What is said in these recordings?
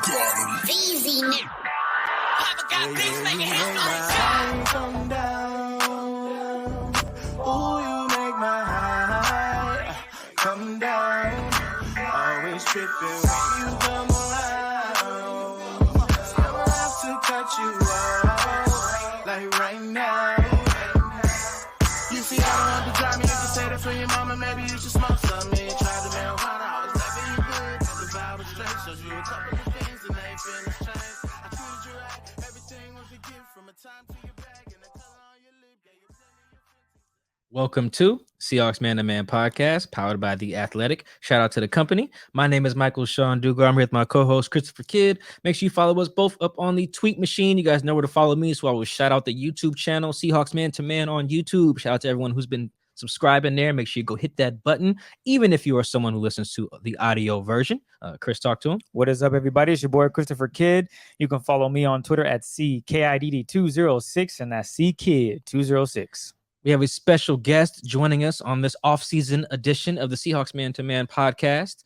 got him. Easy now. Papa got this, make it hell Come down. Ooh, you make my high come down. Always tripping when you come around. I'ma have to cut you off, like right now. You see, I don't want to drive me. You can say that for your mama. Maybe you should smoke some. Me try the marijuana. I was never you good. The vibe was straight. Showed you a couple of things and they ain't finished change. I treated you right. Everything was a gift from a time to your bag and the color on your lip. Yeah, you Welcome to Seahawks Man to Man podcast, powered by The Athletic. Shout out to the company. My name is Michael Sean Dugar. I'm here with my co-host Christopher Kidd. Make sure you follow us both up on the tweet machine. You guys know where to follow me, so I will shout out the YouTube channel, Seahawks Man to Man on YouTube. Shout out to everyone who's been subscribing there. Make sure you go hit that button, even if you are someone who listens to the audio version. Chris, talk to him. What is up, everybody? It's your boy, Christopher Kidd. You can follow me on Twitter at CKIDD206, and that's CKid206. We have a special guest joining us on this off-season edition of the Seahawks Man to Man podcast.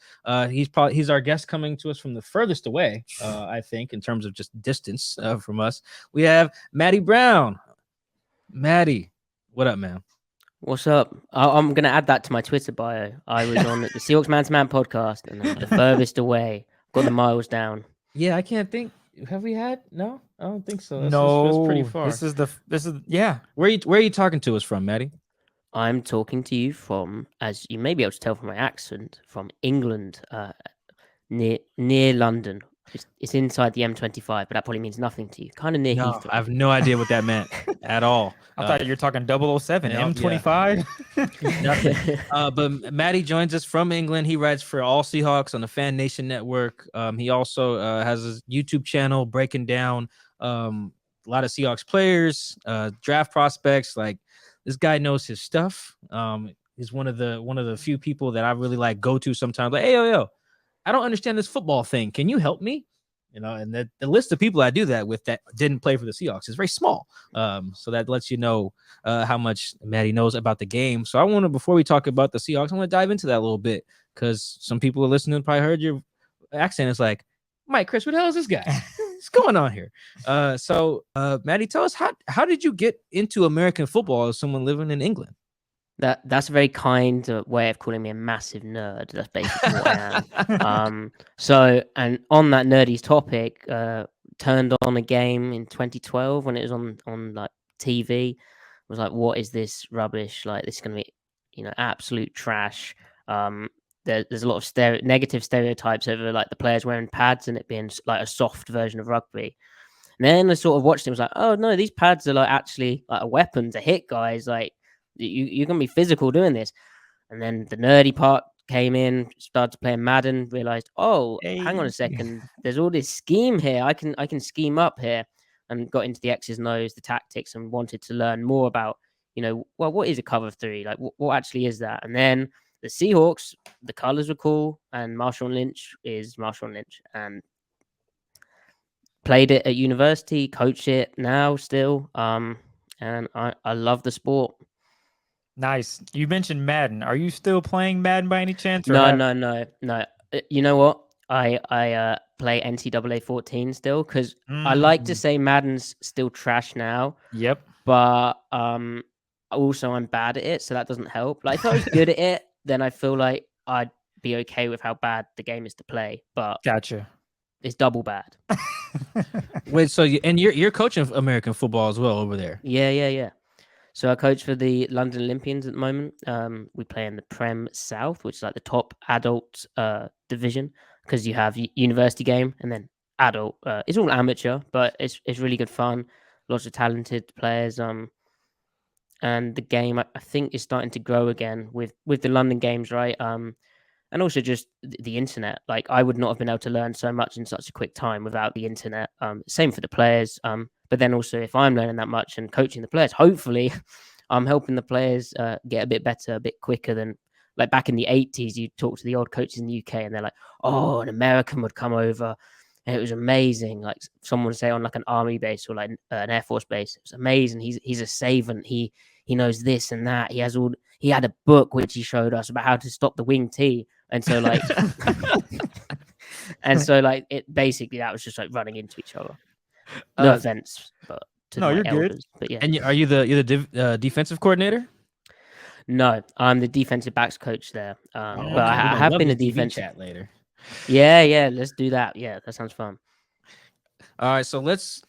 He's our guest coming to us from the furthest away, I think, in terms of just distance from us. We have Matty Brown. Matty, what up, man? What's up? I'm going to add that to my Twitter bio. I was on the Seahawks Man to Man podcast, and I'm the furthest away. Got the miles down. Yeah, I can't think. Have we had? No, I don't think so. No, that's pretty far. This is yeah. Where are you talking to us from, Matty? I'm talking to you from, as you may be able to tell from my accent, from England, near London. It's inside the M25, but that probably means nothing to you. Kind of near Heathrow. I have no idea what that meant at all. I thought you were talking 007, yeah, M25. Nothing. But Matty joins us from England. He writes for All Seahawks on the Fan Nation Network. He also has a YouTube channel breaking down a lot of Seahawks players, draft prospects. Like, this guy knows his stuff. He's one of the few people that I really like go to sometimes. Like, hey, yo, I don't understand this football thing. Can you help me? You know, and the list of people I do that with that didn't play for the Seahawks is very small. So that lets you know how much Matty knows about the game. So I want to, before we talk about the Seahawks, I want to dive into that a little bit, because some people are listening probably heard your accent. It's like, Mike, Chris, what the hell is this guy? What's going on here? So Matty, tell us, how did you get into American football as someone living in England? That's a very kind way of calling me a massive nerd. That's basically what I am. So, and on that nerdy topic, turned on a game in 2012 when it was on like TV. Was like, what is this rubbish? Like, this is going to be, absolute trash. There's a lot of negative stereotypes over like the players wearing pads and it being like a soft version of rugby. And then I sort of watched it. Was like, oh no, these pads are like actually like a weapon to hit guys. Like, you're going to be physical doing this. And then the nerdy part came in, started playing Madden, realized, hang on a second, there's all this scheme here. I can scheme up here, and got into the X's and O's, the tactics, and wanted to learn more about, what is a cover three? Like, what actually is that? And then the Seahawks, the colors were cool, and Marshawn Lynch is Marshawn Lynch, and played it at university, coach it now still. And I love the sport. Nice. You mentioned Madden. Are you still playing Madden by any chance? No. You know what? I play NCAA 14 still, because I like to say Madden's still trash now. Yep. But also I'm bad at it, so that doesn't help. Like, if I was good at it, then I feel like I'd be okay with how bad the game is to play. But gotcha. It's double bad. Wait, so you're coaching American football as well over there? Yeah. So I coach for the London Olympians at the moment. We play in the Prem South, which is like the top adult division, because you have university game and then adult. It's all amateur, but it's really good fun. Lots of talented players. And the game, I think, is starting to grow again with the London games, right? And also just the internet. Like, I would not have been able to learn so much in such a quick time without the internet. Same for the players. But then also, if I'm learning that much and coaching the players, hopefully I'm helping the players get a bit better, a bit quicker than, like, back in the 80s, you talk to the old coaches in the UK and they're like, oh, an American would come over and it was amazing. Like, someone would say on like an army base or like an Air Force base, it was amazing. He's a savant. He knows this and that. He had a book which he showed us about how to stop the wing T. And so, like, And so like it basically that was just like running into each other. No offense, but to No, my you're good. elders. But yeah. And are you the defensive coordinator? No, I'm the defensive backs coach there. But Okay. I We're gonna have love been a this TV defensive. chat later. Yeah, let's do that. Yeah, that sounds fun. All right, so let's.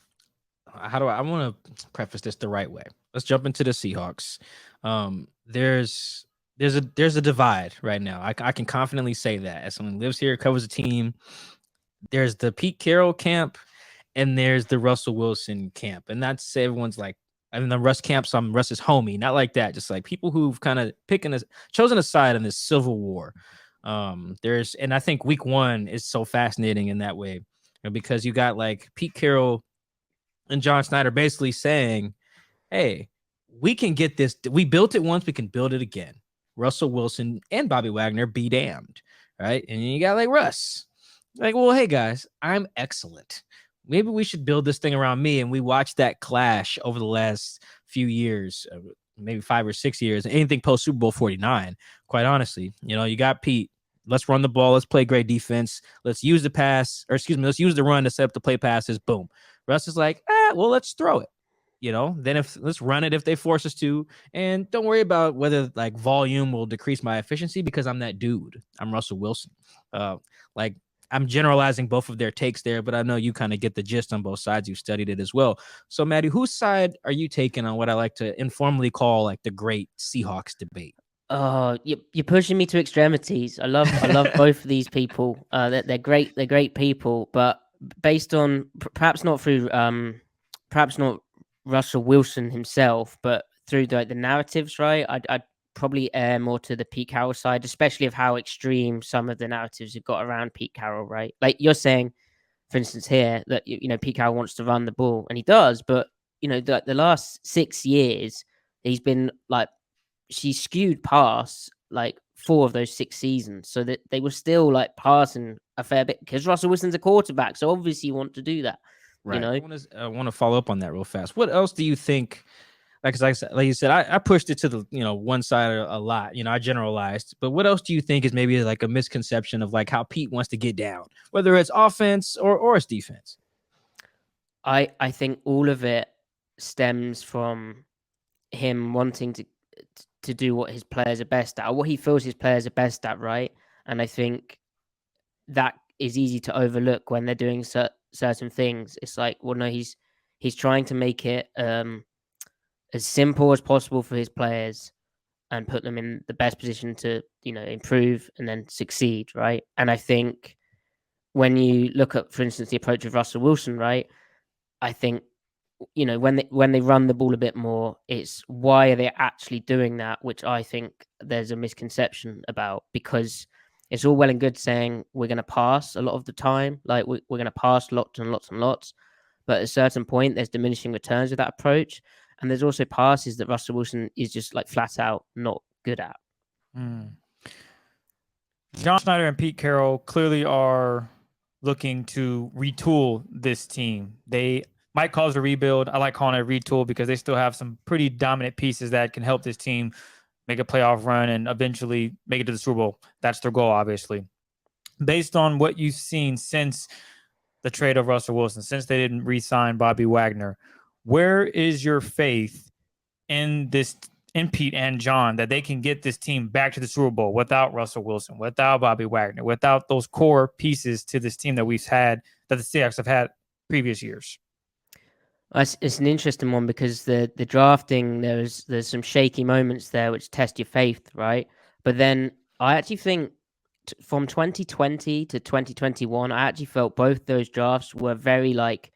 I want to preface this the right way. Let's jump into the Seahawks. There's a divide right now. I can confidently say that as someone who lives here, covers a team. There's the Pete Carroll camp, and there's the Russell Wilson camp, and that's everyone's like. I mean, the Russ camp, so I'm Russ's homie, not like that. Just like people who've kind of chosen a side in this civil war. And I think week 1 is so fascinating in that way, because you got like Pete Carroll and John Snyder basically saying, hey, we can get this. We built it once, we can build it again. Russell Wilson and Bobby Wagner be damned, right? And you got like Russ, like, well, hey guys, I'm excellent. Maybe we should build this thing around me. And we watched that clash over the last few years, maybe 5 or 6 years, anything post Super Bowl 49, quite honestly. You got Pete. Let's run the ball. Let's play great defense. Let's use the pass, or excuse me, let's use the run to set up the play passes. Boom. Russ is like, well, let's throw it. Then let's run it if they force us to. And don't worry about whether like volume will decrease my efficiency, because I'm that dude. I'm Russell Wilson. Like, I'm generalizing both of their takes there, but I know you kind of get the gist on both sides. You've studied it as well. So, Matty, whose side are you taking on what I like to informally call like the great Seahawks debate? Oh, you're pushing me to extremities. I love both of these people. They're great. They're great people, but based on perhaps not through perhaps not Russell Wilson himself, but through the narratives, right? I'd probably err more to the Pete Carroll side, especially of how extreme some of the narratives have got around Pete Carroll, right? Like you're saying, for instance, here that Pete Carroll wants to run the ball, and he does, but the last 6 years he's been like she skewed past like 4 of those 6 seasons, so that they were still like passing a fair bit because Russell Wilson's a quarterback, so obviously you want to do that. Right. I want to follow up on that real fast. What else do you think? Like you said, I pushed it to the one side a lot. I generalized, but what else do you think is maybe like a misconception of like how Pete wants to get down, whether it's offense or it's defense? I think all of it stems from him wanting to do what his players are best at, or what he feels his players are best at, right? And I think that is easy to overlook when they're doing certain things. It's like, well, no, he's trying to make it as simple as possible for his players and put them in the best position to improve and then succeed, right? And I think when you look at, for instance, the approach of Russell Wilson, right, I think when they run the ball a bit more, it's why are they actually doing that, which I think there's a misconception about, because it's all well and good saying we're going to pass a lot of the time, like we're going to pass lots and lots and lots, but at a certain point there's diminishing returns with that approach, and there's also passes that Russell Wilson is just like flat out not good at. John Snyder and Pete Carroll clearly are looking to retool this team. They might call it a rebuild. I like calling it a retool because they still have some pretty dominant pieces that can help this team make a playoff run and eventually make it to the Super Bowl. That's their goal, obviously. Based on what you've seen since the trade of Russell Wilson, since they didn't re-sign Bobby Wagner, where is your faith in Pete and John that they can get this team back to the Super Bowl without Russell Wilson, without Bobby Wagner, without those core pieces to this team that the Seahawks have had previous years? It's an interesting one because the drafting, there's some shaky moments there which test your faith, right? But then I actually think from 2020 to 2021, I actually felt both those drafts were very like,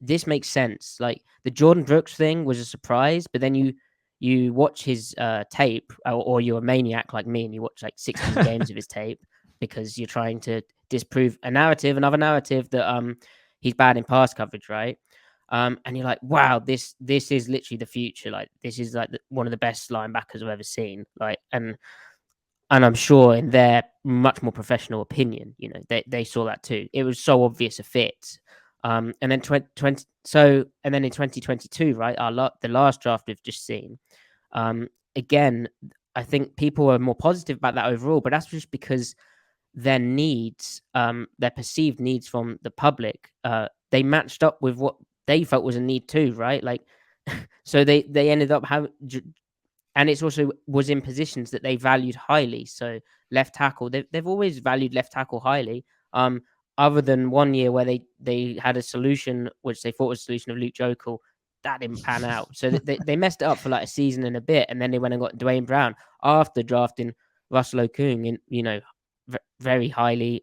this makes sense. Like the Jordan Brooks thing was a surprise, but then you watch his tape, or you're a maniac like me and you watch like 16 games of his tape because you're trying to disprove another narrative that he's bad in pass coverage, right? And you're like, wow, this is literally the future. Like this is like one of the best linebackers I've ever seen. Like, and I'm sure in their much more professional opinion, they saw that too. It was so obvious a fit. And then in 2022, right, the last draft we've just seen, again, I think people are more positive about that overall, but that's just because their needs, their perceived needs from the public, they matched up with what they felt was a need too, right? Like, so they ended up having, and it's also was in positions that they valued highly. So left tackle, they've always valued left tackle highly. Other than one year where they had a solution which they thought was a solution of Luke Jokel, that didn't pan out. So they messed it up for like a season and a bit, and then they went and got Dwayne Brown after drafting Russell Okung in, very highly,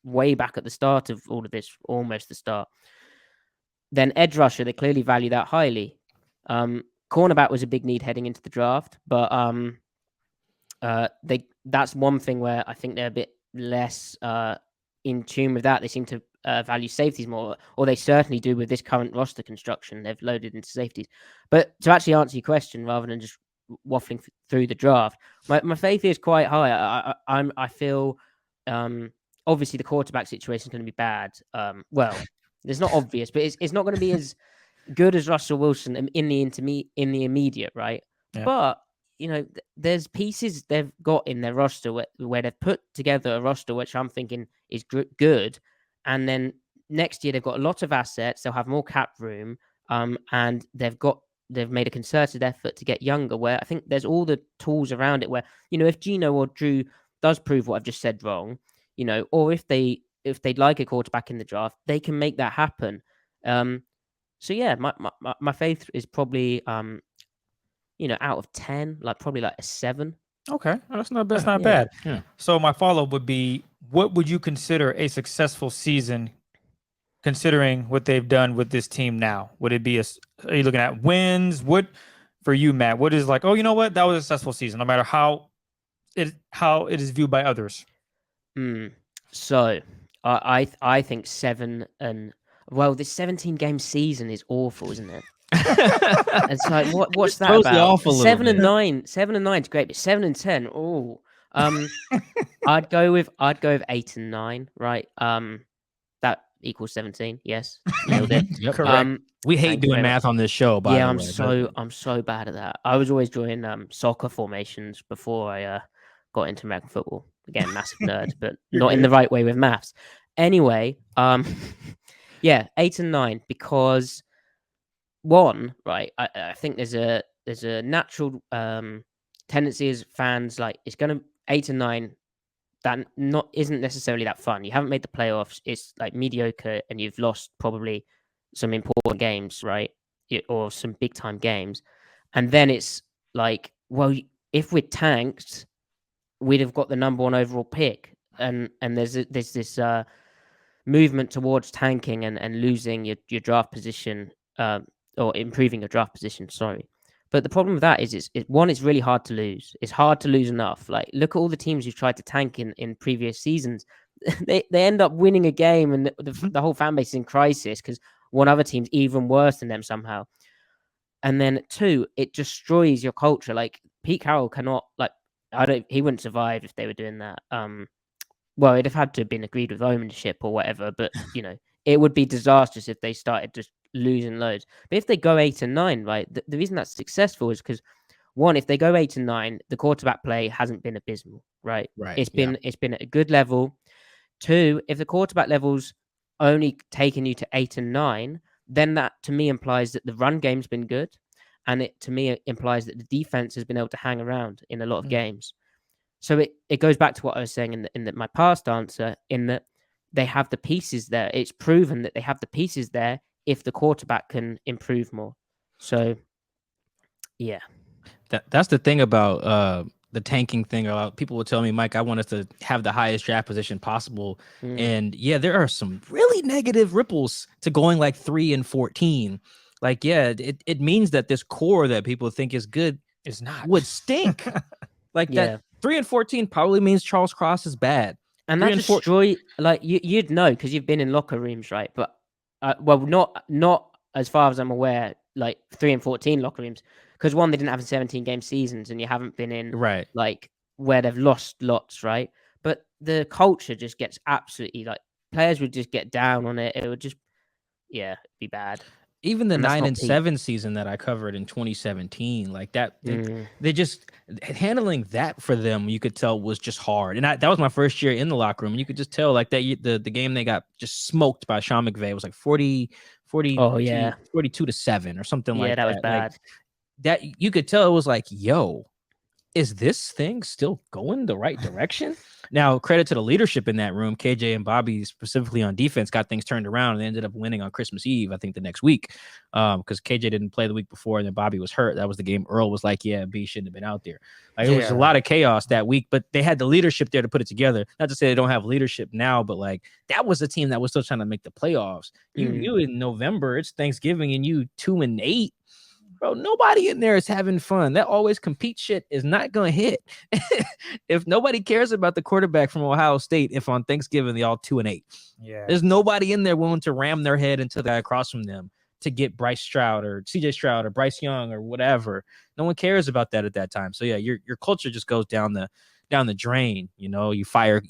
way back at the start of all of this, almost the start. Then edge rusher, they clearly value that highly. Cornerback was a big need heading into the draft, but that's one thing where I think they're a bit less in tune with that. They seem to value safeties more, or they certainly do with this current roster construction. They've loaded into safeties. But to actually answer your question, rather than just waffling through the draft, my faith is quite high. I feel obviously the quarterback situation is going to be bad. Well, it's not obvious, but it's not going to be as good as Russell Wilson in the immediate, right? Yeah. But there's pieces they've got in their roster where they've put together a roster which I'm thinking is good, and then next year they've got a lot of assets. They'll have more cap room, and they've made a concerted effort to get younger. Where I think there's all the tools around it. Where if Gino or Drew does prove what I've just said wrong, or if they'd like a quarterback in the draft, they can make that happen. So yeah, my faith is probably out of 10, like probably like a 7. Okay, that's not bad. Yeah. So my follow-up would be, what would you consider a successful season, considering what they've done with this team now? Would it be are you looking at wins? What for you, Matt? What is like? Oh, you know what? That was a successful season, no matter how it is viewed by others. So I think 7 and. Well, this 17-game season is awful, isn't it? It's like what's that about? Awful 7 and 9. 7 and 9 is great, but 7 and 10. Oh, I'd go with 8 and 9. Right. That equals 17. Yes, nailed it. Yep. Correct. We hate doing math on this show. By the way. I'm so bad at that. I was always drawing soccer formations before I got into American football. Again, massive nerd, but not in the right way with maths. Anyway, yeah, 8 and 9, because one, right, I think there's a natural tendency as fans, like it's gonna 8 and 9 that isn't necessarily that fun. You haven't made the playoffs, it's like mediocre, and you've lost probably some important games, right? Or some big time games. And then it's like, well, if we're tanked, we'd have got the number 1 overall pick. And there's this movement towards tanking and losing your draft position, or improving your draft position, sorry. But the problem with that is it's really hard to lose. It's hard to lose enough. Like, look at all the teams who've tried to tank in previous seasons. they end up winning a game, and the whole fan base is in crisis because one other team's even worse than them somehow. And then 2, it destroys your culture. Like, Pete Carroll cannot, like, he wouldn't survive if they were doing that. Well, it'd have had to have been agreed with ownership or whatever, but it would be disastrous if they started just losing loads. But if they go 8 and 9, right, the reason that's successful is because, one, if they go 8 and 9, the quarterback play hasn't been abysmal, right? It's been at a good level. 2, if the quarterback level's only taken you to 8 and 9, then that to me implies that the run game's been good, and it to me implies that the defense has been able to hang around in a lot of games. So it goes back to what I was saying in my past answer, in that they have the pieces there. It's proven that they have the pieces there if the quarterback can improve more. So, yeah. That's the thing about the tanking thing. People will tell me, Mike, I want us to have the highest draft position possible. And yeah, there are some really negative ripples to going like 3 and 14. Like, yeah, it means that this core that people think is good is not, would stink. Like that 3 and 14 probably means Charles Cross is bad. And that destroy, like, you'd know because you've been in locker rooms, right? But well, not as far as I'm aware, like 3 and 14 locker rooms, because one, they didn't have 17-game seasons, and you haven't been in like where they've lost lots, right? But the culture just gets absolutely, like, players would just get down on it. It would just be bad. even the And that's not peak. 9-7 season that I covered in 2017, like that, they just handling that for them, you could tell was just hard. And that was my first year in the locker room. And you could just tell like that the game they got just smoked by Sean McVay was like 42-7 or something like that was that. Like bad. that, you could tell it was like, yo, is this thing still going the right direction? Now, credit to the leadership in that room. KJ and Bobby, specifically on defense, got things turned around and they ended up winning on Christmas Eve, I think, the next week. Because KJ didn't play the week before and then Bobby was hurt. That was the game. Earl was like, yeah, B shouldn't have been out there. Like, it was a lot of chaos that week, but they had the leadership there to put it together. Not to say they don't have leadership now, but like that was a team that was still trying to make the playoffs. You in November, it's Thanksgiving, and you 2-8. Bro, nobody in there is having fun. That always compete shit is not going to hit. If nobody cares about the quarterback from Ohio State, if on Thanksgiving they all 2-8, there's nobody in there willing to ram their head into the guy across from them to get Bryce Stroud or CJ Stroud or Bryce Young or whatever. No one cares about that at that time. So yeah, your culture just goes down the drain. You know, you fire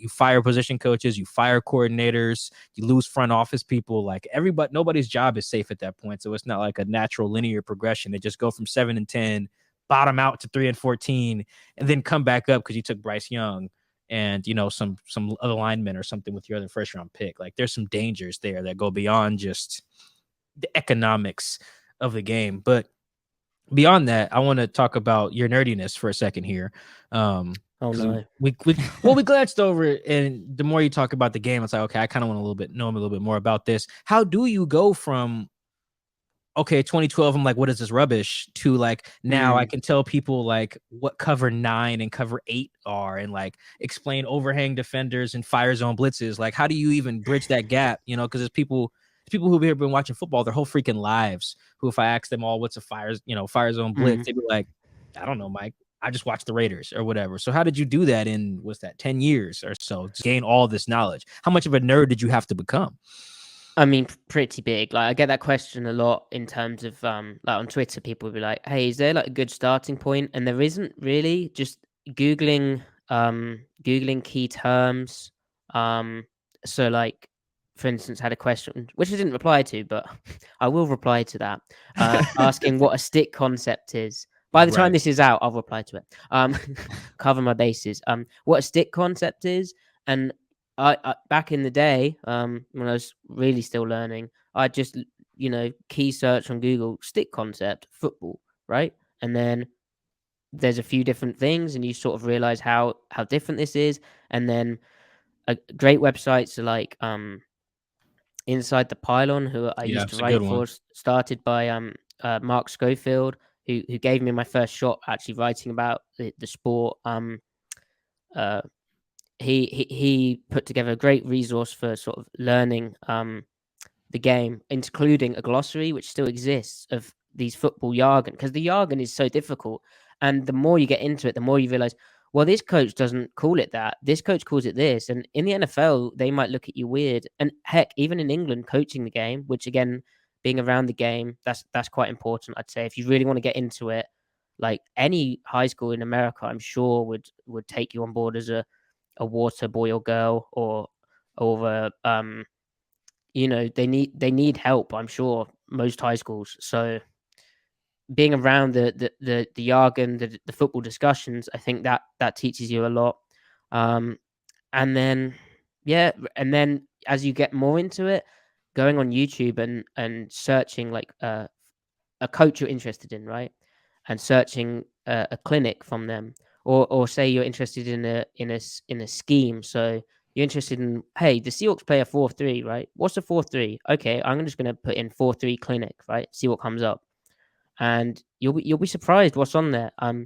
position coaches, you fire coordinators, you lose front office people. Like nobody's job is safe at that point. So it's not like a natural linear progression. They just go from 7-10, bottom out to 3-14, and then come back up because you took Bryce Young and, you know, some other linemen or something with your other first round pick. Like there's some dangers there that go beyond just the economics of the game. But beyond that, I want to talk about your nerdiness for a second here. Oh no. We glanced over it, and the more you talk about the game, it's like, okay, I kind of want know a little bit more about this. How do you go from 2012, I'm like, what is this rubbish, to like now I can tell people like what cover 9 and cover 8 are, and like explain overhang defenders and fire zone blitzes? Like, how do you even bridge that gap? You know, because there's people who've been watching football their whole freaking lives, who, if I ask them all what's a fire zone blitz, they'd be like, I don't know, Mike. I just watched the Raiders or whatever. So how did you do that in, 10 years or so, to gain all this knowledge? How much of a nerd did you have to become? I mean, pretty big. Like, I get that question a lot in terms of like on Twitter, people will be like, hey, is there like a good starting point? And there isn't really. Just Googling key terms. So like, for instance, had a question, which I didn't reply to, but I will reply to that, asking what a stick concept is. By the time this is out, I'll reply to it. Cover my bases. What a stick concept is. And I back in the day, when I was really still learning, I just, key search on Google, stick concept, football, right? And then there's a few different things, and you sort of realize how different this is. And then great websites are like Inside the Pylon, who I used to write for, started by Mark Schofield, who gave me my first shot actually writing about the sport. He put together a great resource for sort of learning the game, including a glossary which still exists of these football jargon, because the jargon is so difficult. And the more you get into it, the more you realize, well, this coach doesn't call it that. This coach calls it this. And in the NFL, they might look at you weird. And heck, even in England, coaching the game, which again, being around the game, that's quite important, I'd say. If you really want to get into it, like any high school in America, I'm sure would take you on board as a water boy or girl, or they need help, I'm sure, most high schools. So being around the jargon, the football discussions, I think that teaches you a lot. And then as you get more into it, going on YouTube and searching like a coach you're interested in, right? And searching a clinic from them, or say you're interested in a scheme. So you're interested in, hey, the Seahawks play a 4-3, right? What's a 4-3? Okay, I'm just going to put in 4-3 clinic, right? See what comes up. And you'll be surprised what's on there. A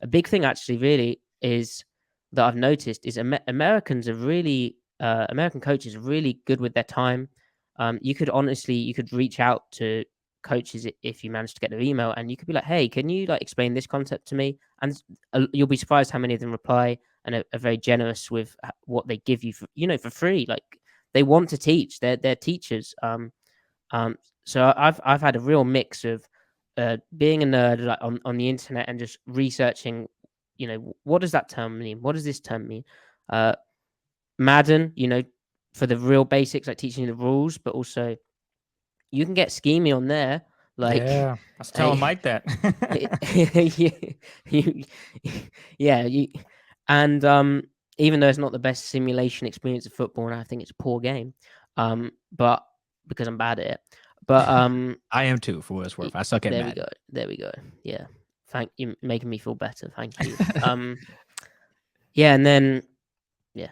big thing actually really is that I've noticed is American coaches are really good with their time. You could reach out to coaches if you manage to get their email, and you could be like, hey, can you like explain this concept to me? And you'll be surprised how many of them reply and are very generous with what they give you for free. Like, they want to teach. They're teachers. So I've had a real mix of being a nerd, like on the internet, and just researching, what does that term mean? What does this term mean? Madden, for the real basics, like teaching you the rules, but also you can get schemey on there. Like, yeah, I was telling Mike that. you, yeah, and even though it's not the best simulation experience of football, and I think it's a poor game, but because I'm bad at it, but I am too, for what it's worth. I suck at there Madden. we go. Yeah, thank you, making me feel better. Thank you. Yeah, and then yeah,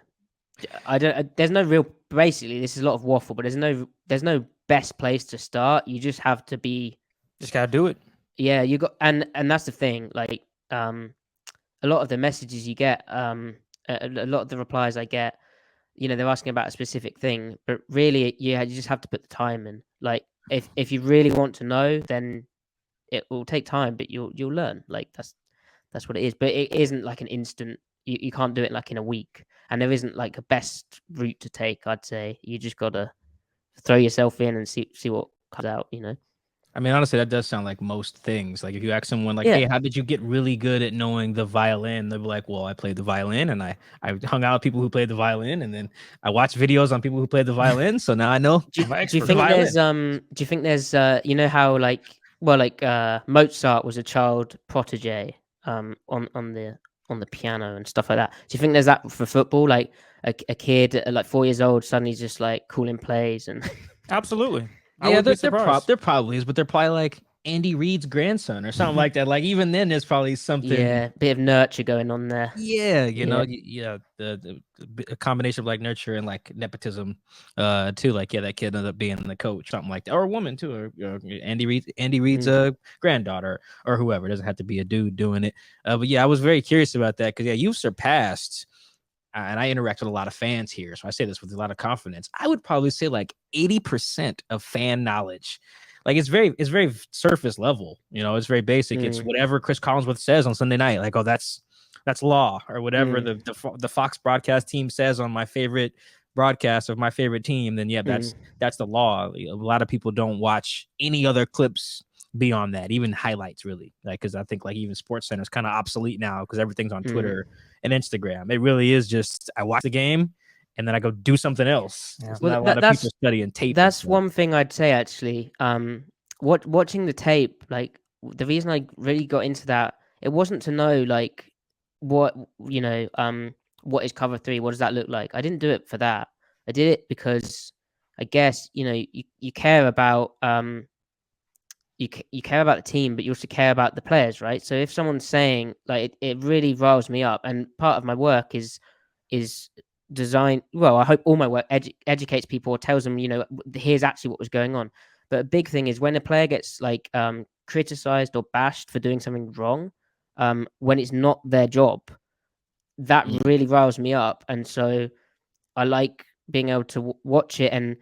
I don't. There's no real. Basically, this is a lot of waffle, but there's no best place to start. You just have to be. Just gotta do it. Yeah, you got, and that's the thing. Like, a lot of the messages you get, a lot of the replies I get, they're asking about a specific thing, but really, you just have to put the time in. Like, if you really want to know, then it will take time, but you'll learn. Like, that's what it is. But it isn't like an instant. You can't do it like in a week, and there isn't like a best route to take. I'd say you just gotta throw yourself in and see what comes out. I mean, honestly, that does sound like most things. Like if you ask someone, like, Yeah. "Hey, how did you get really good at knowing the violin?" They'll be like, "Well, I played the violin, and I hung out with people who played the violin, and then I watched videos on people who played the violin, so now I know." Do you expert. think Violin. do you think there's how Mozart was a child protege on the piano and stuff like that. Do you think there's that for football? Like a kid at like 4 years old suddenly just like calling plays and Absolutely. I Yeah, would be there surprised. probably is, but they're probably like Andy Reid's grandson or something like that. Like even then, there's probably something. yeah, bit of nurture going on there. Yeah, Yeah. a combination of like nurture and like nepotism, too. Like that kid ended up being the coach, something like that, or a woman too, or Andy Reid's granddaughter or whoever. It doesn't have to be a dude doing it. But yeah, I was very curious about that because you've surpassed. And I interact with a lot of fans here, so I say this with a lot of confidence. I would probably say like 80% of fan knowledge. Like it's very surface level. It's very basic. It's whatever Chris Collinsworth says on Sunday night. Like, oh, that's law, or whatever the Fox broadcast team says on my favorite broadcast of my favorite team. Then yeah, that's the law. A lot of people don't watch any other clips beyond that, even highlights, really. Like, because I think like even Sports Center is kind of obsolete now because everything's on Twitter and Instagram. It really is just I watch the game and then I go do something else. Yeah. There's Well, not a lot of people studying tape. That's one thing I'd say actually. Watching the tape, like the reason I really got into that, it wasn't to know like what what is cover 3, what does that look like. I didn't do it for that. I did it because I guess you care about you care about the team, but you also care about the players, right? So if someone's saying like it really riles me up, and part of my work is design. Well, I hope all my work educates people or tells them, here's actually what was going on. But a big thing is when a player gets like criticized or bashed for doing something wrong, when it's not their job, that really riles me up, and so I like being able to watch it. And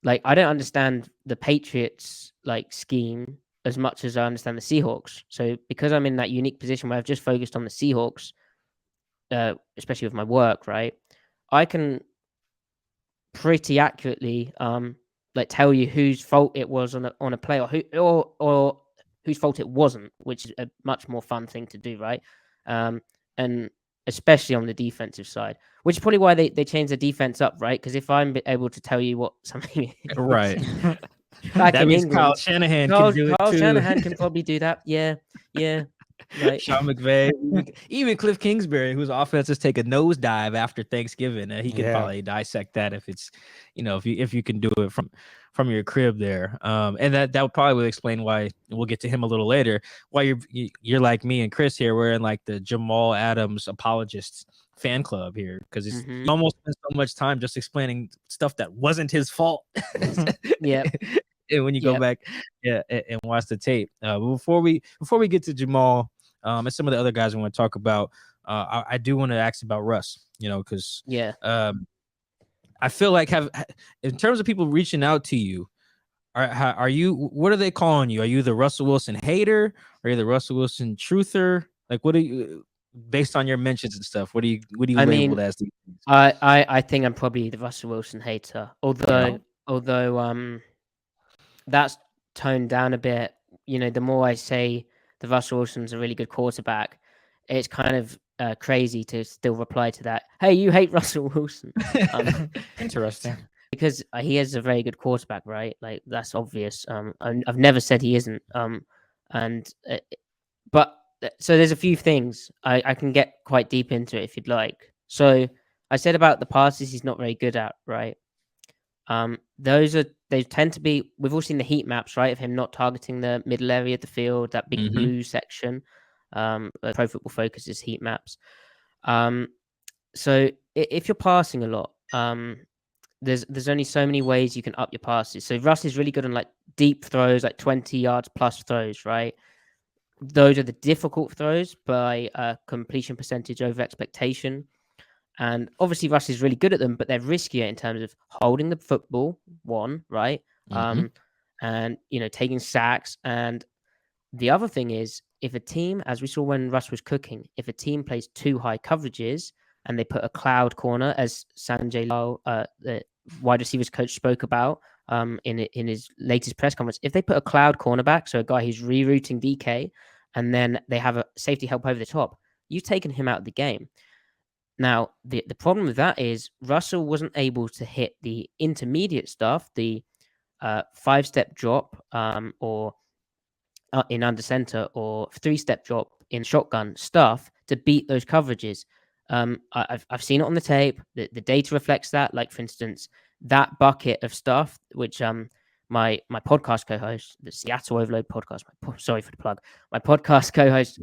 like I don't understand the Patriots like scheme as much as I understand the Seahawks. So because I'm in that unique position where I've just focused on the Seahawks, especially with my work, right, I can pretty accurately like tell you whose fault it was on a play, or whose fault it wasn't, which is a much more fun thing to do, right? And especially on the defensive side, which is probably why they changed the defense up, right? Because if I'm able to tell you what something is, Right. back That in means England, Kyle Shanahan can do it Kyle too. Shanahan can probably do that. Yeah. Right. Sean McVay, even Cliff Kingsbury, whose offenses take a nosedive after Thanksgiving, he could probably dissect that if it's, if you can do it from your crib there. And that probably will explain why we'll get to him a little later. Why you're like me and Chris here. We're in like the Jamal Adams apologists fan club here because he almost spent so much time just explaining stuff that wasn't his fault. Yeah. And when you go back and watch the tape, before we get to Jamal and some of the other guys we want to talk about, I do want to ask about Russ, because I feel like in terms of people reaching out to you, are you, what are they calling you? Are you the Russell Wilson hater? Are you the Russell Wilson truther? Like, what are you, based on your mentions and stuff, what do you labeled as? I think I'm probably the Russell Wilson hater, although that's toned down a bit. The more I say the Russell Wilson's a really good quarterback, it's kind of crazy to still reply to that. Hey, you hate Russell Wilson. Interesting. because he is a very good quarterback, right? Like that's obvious. I've never said he isn't. And but so there's a few things I can get quite deep into it if you'd like. So I said about the passes he's not very good at, right? They tend to be. We've all seen the heat maps, right, of him not targeting the middle area of the field, that big Mhm. blue section. Pro Football Focus's heat maps. So if you're passing a lot, there's only so many ways you can up your passes. So Russ is really good on like deep throws, like 20 yards plus throws, right? Those are the difficult throws by completion percentage over expectation. And obviously Russ is really good at them, but they're riskier in terms of holding the football, one, right? Mhm. And taking sacks. And the other thing is, if a team, as we saw when Russ was cooking, if a team plays too high coverages and they put a cloud corner, as Sanjay Lal, the wide receivers coach, spoke about in his latest press conference, if they put a cloud cornerback, so a guy who's rerouting DK, and then they have a safety help over the top, you've taken him out of the game. Now, the problem with that is Russell wasn't able to hit the intermediate stuff, the 5-step drop or in under center, or 3-step drop in shotgun stuff to beat those coverages. I've seen it on the tape. The data reflects that. Like, for instance, that bucket of stuff, which my podcast co-host, the Seattle Overload podcast, sorry for the plug, my podcast co-host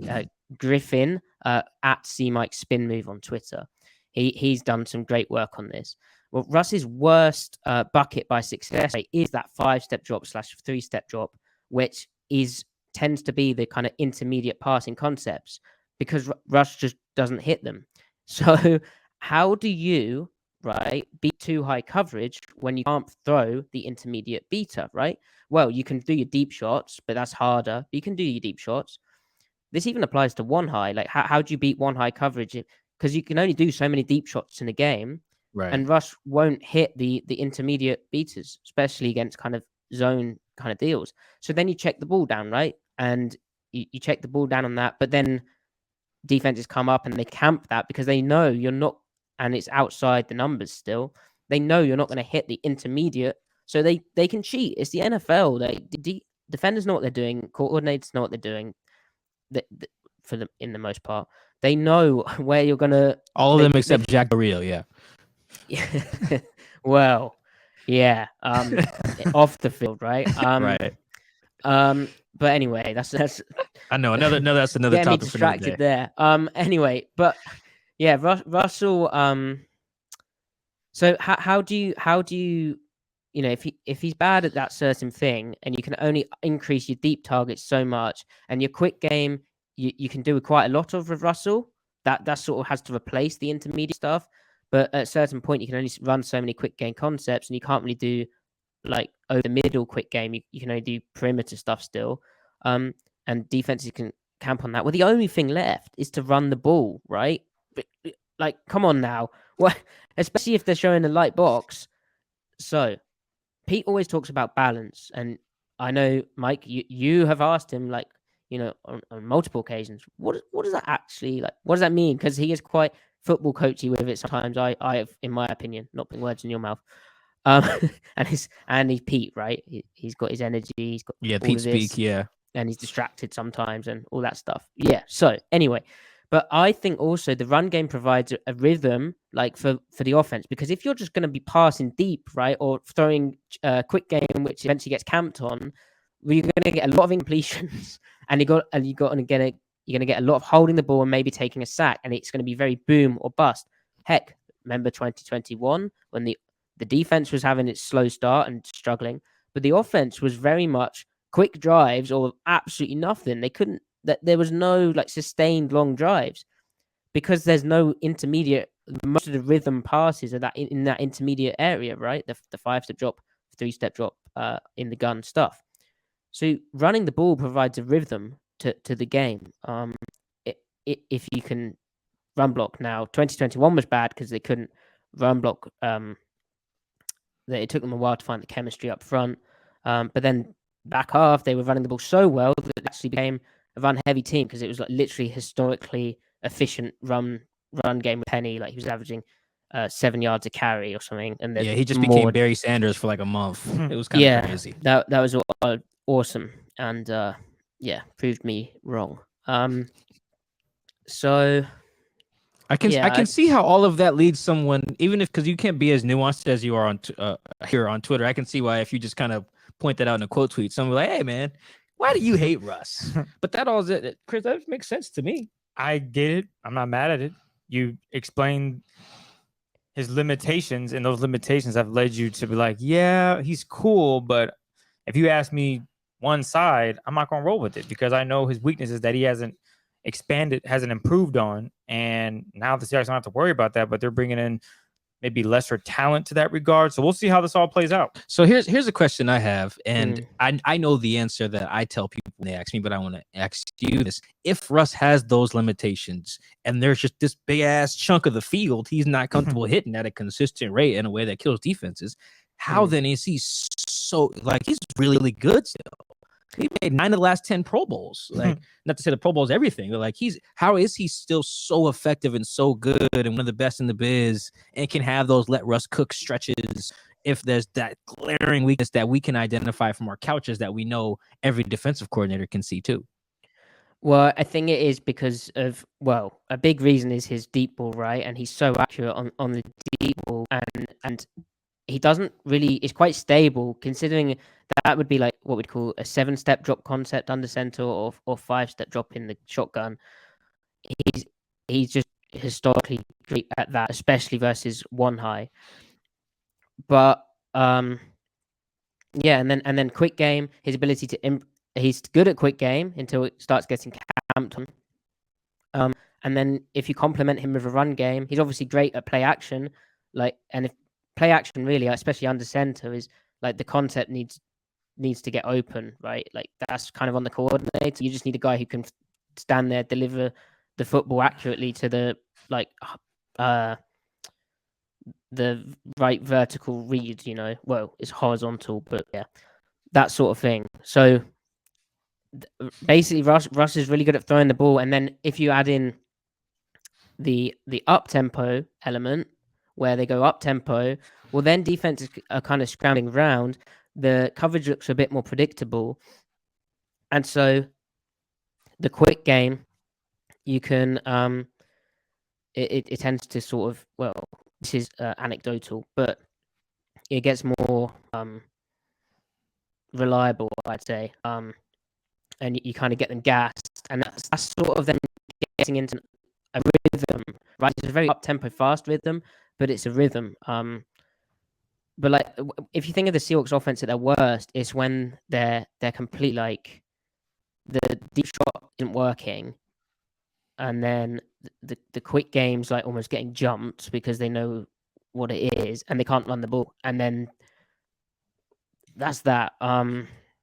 Griffin at C Mike Spin Move on Twitter, he's done some great work on this. Well, Russ's worst bucket by success rate is that 5-step drop / 3-step drop, which tends to be the kind of intermediate passing concepts, because Russ just doesn't hit them. So how do you, right, beat too high coverage when you can't throw the intermediate beater, right? Well, you can do your deep shots, but that's harder. You can do your deep shots. This even applies to one high. Like, how do you beat one high coverage? Because you can only do so many deep shots in a game, Right. and Russ won't hit the intermediate beaters, especially against kind of zone kind of deals. So then you check the ball down, right? And you check the ball down on that, but then defenses come up and they camp that because they know you're not, and it's outside the numbers still. They know you're not going to hit the intermediate, so they can cheat. It's the NFL. Defenders know what they're doing. Coordinators know what they're doing. For them, in the most part, they know where you're going to. All of them except Jack Del Rio, yeah. Well, yeah. Off the field, right? Right. But anyway, that's I know that's another getting me topic for another distracted day. there. Anyway, but yeah, Russell. So how do you if he's bad at that certain thing, and you can only increase your deep targets so much, and your quick game you can do quite a lot of with Russell, that sort of has to replace the intermediate stuff. But at a certain point, you can only run so many quick game concepts, and you can't really do like over the middle quick game. You can only do perimeter stuff still, and defenses can camp on that. Well, the only thing left is to run the ball, right? Like, come on now. What? Especially if they're showing a light box. So Pete always talks about balance, and I know, Mike, you have asked him, like, on multiple occasions, what does that actually, like, what does that mean? Because he is quite football coachy with it sometimes. I have, in my opinion, not putting words in your mouth. And he's Pete, right? He's got his energy. He's got Pete speak, yeah. And he's distracted sometimes and all that stuff. Yeah. So anyway, but I think also the run game provides a rhythm, like for the offense, because if you're just going to be passing deep, right, or throwing a quick game, which eventually gets camped on, you're going to get a lot of incompletions, and you're going to get a lot of holding the ball and maybe taking a sack, and it's going to be very boom or bust. Heck, remember 2021 when the defense was having its slow start and struggling, but the offense was very much quick drives or absolutely nothing. There was no like sustained long drives because there's no intermediate. Most of the rhythm passes are that in that intermediate area, right? The 5-step drop, 3-step drop in the gun stuff. So running the ball provides a rhythm to the game. If you can run block now, 2021 was bad because they couldn't run block. It took them a while to find the chemistry up front, but then back half they were running the ball so well that it actually became a run-heavy team because it was like literally historically efficient run game with Penny. Like, he was averaging 7 yards a carry or something. And Yeah, there's he just more. became Barry Sanders for like a month. It was kind of crazy. That was awesome, and proved me wrong. So I can see how all of that leads someone, even if because you can't be as nuanced as you are on here on Twitter. I can see why if you just kind of point that out in a quote tweet, someone will be like, "Hey man, why do you hate Russ?" But that all is it, Chris. That makes sense to me. I get it. I'm not mad at it. You explained his limitations, and those limitations have led you to be like, yeah, he's cool, but if you ask me one side, I'm not gonna roll with it because I know his weaknesses that he hasn't improved on, and now the Seahawks don't have to worry about that, but they're bringing in maybe lesser talent to that regard. So we'll see how this all plays out. So here's a question I have, and I know the answer that I tell people when they ask me, but I want to ask you this. If Russ has those limitations and there's just this big ass chunk of the field he's not comfortable hitting at a consistent rate in a way that kills defenses, how then is he so like he's really, really good still? He made 9 of the last 10 Pro Bowls. Like, not to say the Pro Bowl is everything, but like how is he still so effective and so good and one of the best in the biz and can have those let Russ cook stretches if there's that glaring weakness that we can identify from our couches that we know every defensive coordinator can see too? Well, I think it is because of, a big reason is his deep ball, right? And he's so accurate on the deep ball, and he doesn't really, it's quite stable considering that would be like what we'd call a 7-step drop concept under center or 5-step drop in the shotgun. He's just historically great at that, especially versus one high. But and then quick game, his ability to he's good at quick game until it starts getting camped on. And then if you complement him with a run game, he's obviously great at play action. And if play action really, especially under center, is like the concept needs to get open, right? Like that's kind of on the coordinator. You just need a guy who can stand there, deliver the football accurately to the right vertical read, it's horizontal, but yeah, that sort of thing. So basically Russ is really good at throwing the ball. And then if you add in the up tempo element where they go up tempo, well then defenses are kind of scrambling around. The coverage looks a bit more predictable. And so the quick game, you can it tends to sort of, this is anecdotal, but it gets more reliable, I'd say. And you kind of get them gassed, and that's sort of then getting into a rhythm, right? It's a very up-tempo, fast rhythm, but it's a rhythm. But like, if you think of the Seahawks offense at their worst, it's when they're complete, like the deep shot isn't working, and then the quick game's like almost getting jumped because they know what it is and they can't run the ball, and then that's that.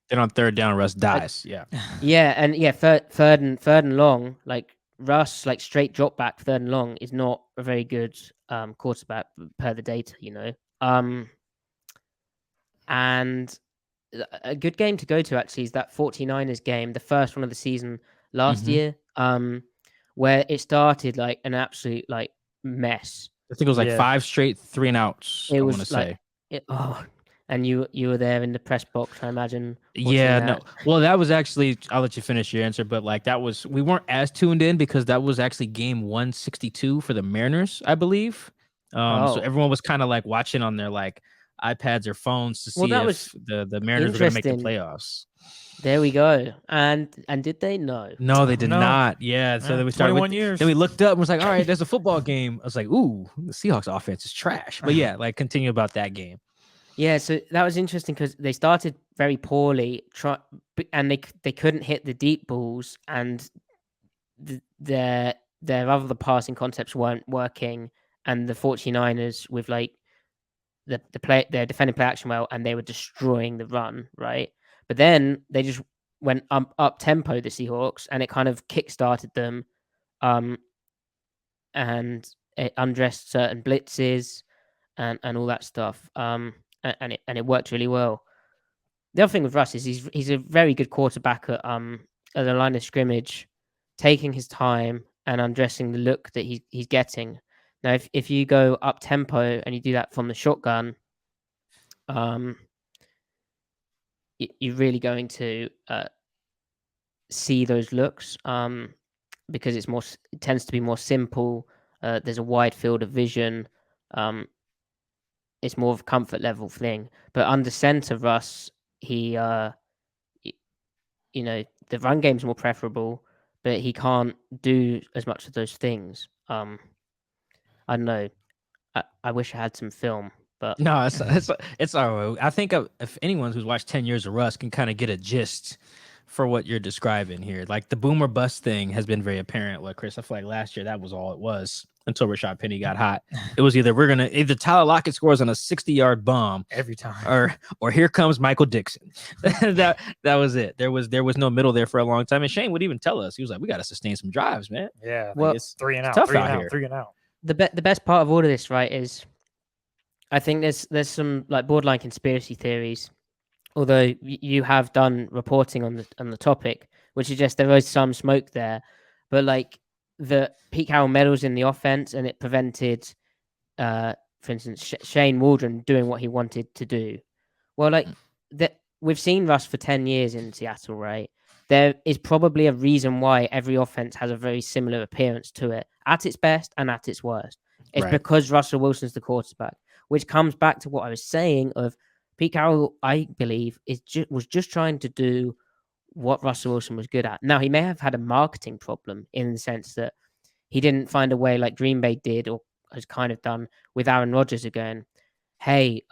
Then on third down, Russ dies. Third and long, like Russ, like straight drop back third and long is not a very good quarterback per the data, And a good game to go to actually is that 49ers game, the first one of the season last year, where it started like an absolute like mess. I think it was like 5 straight 3-and-outs. I want to say. And you were there in the press box, I imagine. Yeah, no. Well, that was actually, I'll let you finish your answer, but like we weren't as tuned in because that was actually game 162 for the Mariners, I believe. So everyone was kind of like watching on their like iPads or phones to see if the Mariners were going to make the playoffs. There we go. And did they? No. No, they did not. Yeah. So then we started 21 years. Then we looked up and was like, all right, there's a football game. I was like, ooh, the Seahawks offense is trash. But yeah, like continue about that game. Yeah, so that was interesting because they started very poorly, and they couldn't hit the deep balls, and their other passing concepts weren't working, and the 49ers with like they're defending play action well, and they were destroying the run, right? But then they just went up tempo, the Seahawks, and it kind of kickstarted them, and it undressed certain blitzes and all that stuff. And it worked really well. The other thing with Russ is he's a very good quarterback at the line of scrimmage, taking his time and undressing the look that he's getting. Now, if you go up tempo and you do that from the shotgun, you're really going to see those looks because it tends to be more simple. There's a wide field of vision. It's more of a comfort level thing. But under center, Russ, he the run game's more preferable, but he can't do as much of those things. I don't know. I wish I had some film, but No, it's all right. I think if anyone who's watched 10 years of Russ can kind of get a gist for what you're describing here. Like the boomer bust thing has been very apparent. Like Chris, I feel like last year that was all it was until Rashad Penny got hot. It was either Tyler Lockett scores on a 60-yard bomb every time, or here comes Michael Dixon. that was it. There was no middle there for a long time. And Shane would even tell us, he was like, we got to sustain some drives, man. Yeah, well, it's 3 and out, tough 3 out and here. out, 3 and out. The best part of all of this, right, is I think there's some like borderline conspiracy theories. Although you have done reporting on the topic, which suggests there was some smoke there, but like the Pete Carroll meddles in the offense, and it prevented, for instance, Shane Waldron doing what he wanted to do. Well, like that, we've seen Russ for 10 years in Seattle, right? There is probably a reason why every offense has a very similar appearance to it, at its best and at its worst. It's because Russell Wilson's the quarterback, which comes back to what I was saying of Pete Carroll, I believe, was just trying to do what Russell Wilson was good at. Now, he may have had a marketing problem in the sense that he didn't find a way like Green Bay did or has kind of done with Aaron Rodgers again. Hey,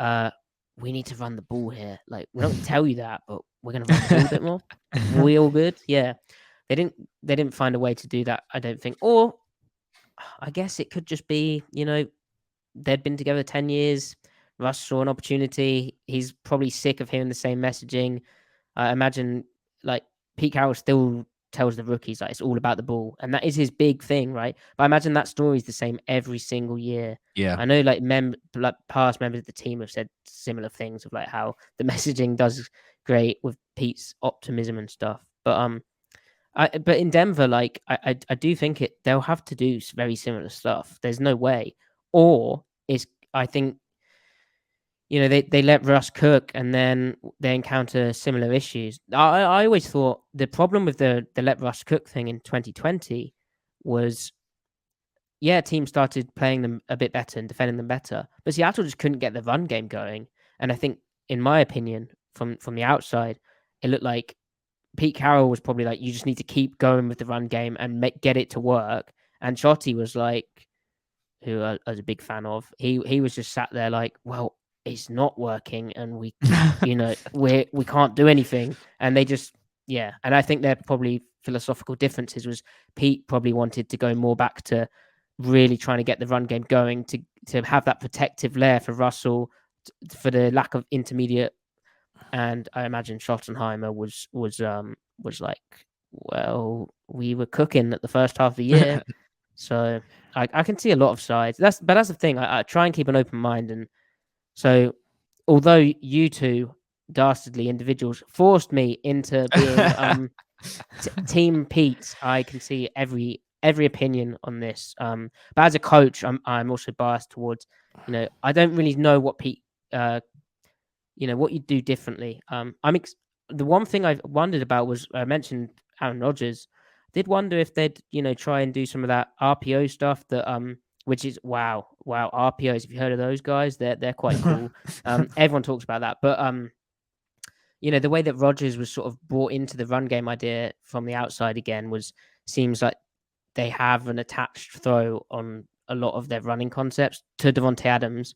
we need to run the ball here. Like, we don't tell you that, but we're going to run the ball a bit more. We all good? Yeah. They didn't find a way to do that, I don't think. Or I guess it could just be, they'd been together 10 years. Russ saw an opportunity. He's probably sick of hearing the same messaging. I imagine like Pete Carroll still tells the rookies like it's all about the ball, and that is his big thing, right? But I imagine that story is the same every single year. Yeah, I know like past members of the team have said similar things of like how the messaging does great with Pete's optimism and stuff. But but in Denver, like I do think they'll have to do very similar stuff. There's no way, or I think. They let Russ cook and then they encounter similar issues. I always thought the problem with the let Russ cook thing in 2020 was, teams started playing them a bit better and defending them better, but Seattle just couldn't get the run game going. And I think, in my opinion, from the outside, it looked like Pete Carroll was probably like, you just need to keep going with the run game and get it to work. And Shotty was like, who I was a big fan of, he was just sat there like, well, it's not working and we we can't do anything. And they just and I think they're probably philosophical differences was Pete probably wanted to go more back to really trying to get the run game going to have that protective layer for Russell for the lack of intermediate. And I imagine Schottenheimer was like, well, we were cooking at the first half of the year. So I can see a lot of sides. That's the thing. I try and keep an open mind. And so, although you two dastardly individuals forced me into being Team Pete, I can see every opinion on this. But as a coach, I'm also biased towards, I don't really know what Pete, what you do differently. The one thing I've wondered about was I mentioned Aaron Rodgers. Did wonder if they'd try and do some of that RPO stuff that which is wow RPOs. Have you heard of those guys? They're quite cool. Everyone talks about that, but the way that Rodgers was sort of brought into the run game idea from the outside again seems like they have an attached throw on a lot of their running concepts to Devontae Adams.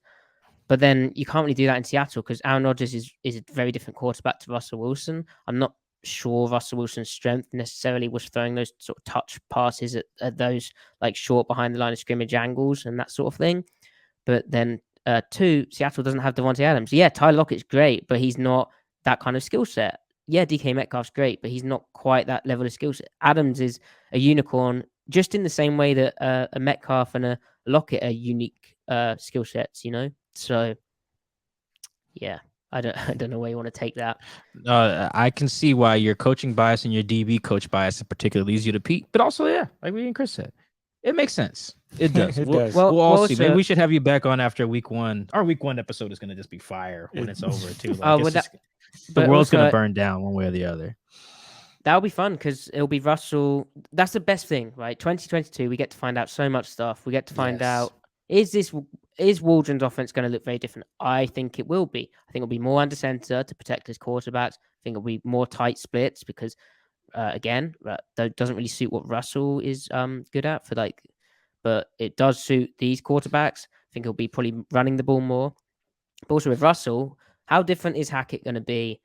But then you can't really do that in Seattle because Aaron Rodgers is a very different quarterback to Russell Wilson. I'm not sure Russell Wilson's strength necessarily was throwing those sort of touch passes at those like short behind the line of scrimmage angles and that sort of thing. But then Seattle doesn't have Devontae Adams. Yeah, Tyler Lockett's great, but he's not that kind of skill set. Yeah, DK Metcalf's great, but he's not quite that level of skill set. Adams is a unicorn just in the same way that a Metcalf and a Lockett are unique skill sets, So yeah. I don't know where you want to take that. I can see why your coaching bias and your DB coach bias in particular leads you to Pete, but also, like we and Chris said, It makes sense. It does. It we'll, does. We'll all Well, see. Maybe also- we should have you back on after week 1. Our week 1 episode is going to just be fire when it's over too. Like, Oh, it's well, just, the but world's going also- to burn down one way or the other. That'll be fun because it'll be Russell. That's the best thing, right? 2022, we get to find out so much stuff. We get to find Yes. out is Waldron's offense going to look very different? I think it will be. I think it'll be more under center to protect his quarterbacks. I think it'll be more tight splits because, again, that doesn't really suit what Russell is good at but it does suit these quarterbacks. I think it'll be probably running the ball more. But also with Russell, how different is Hackett going to be?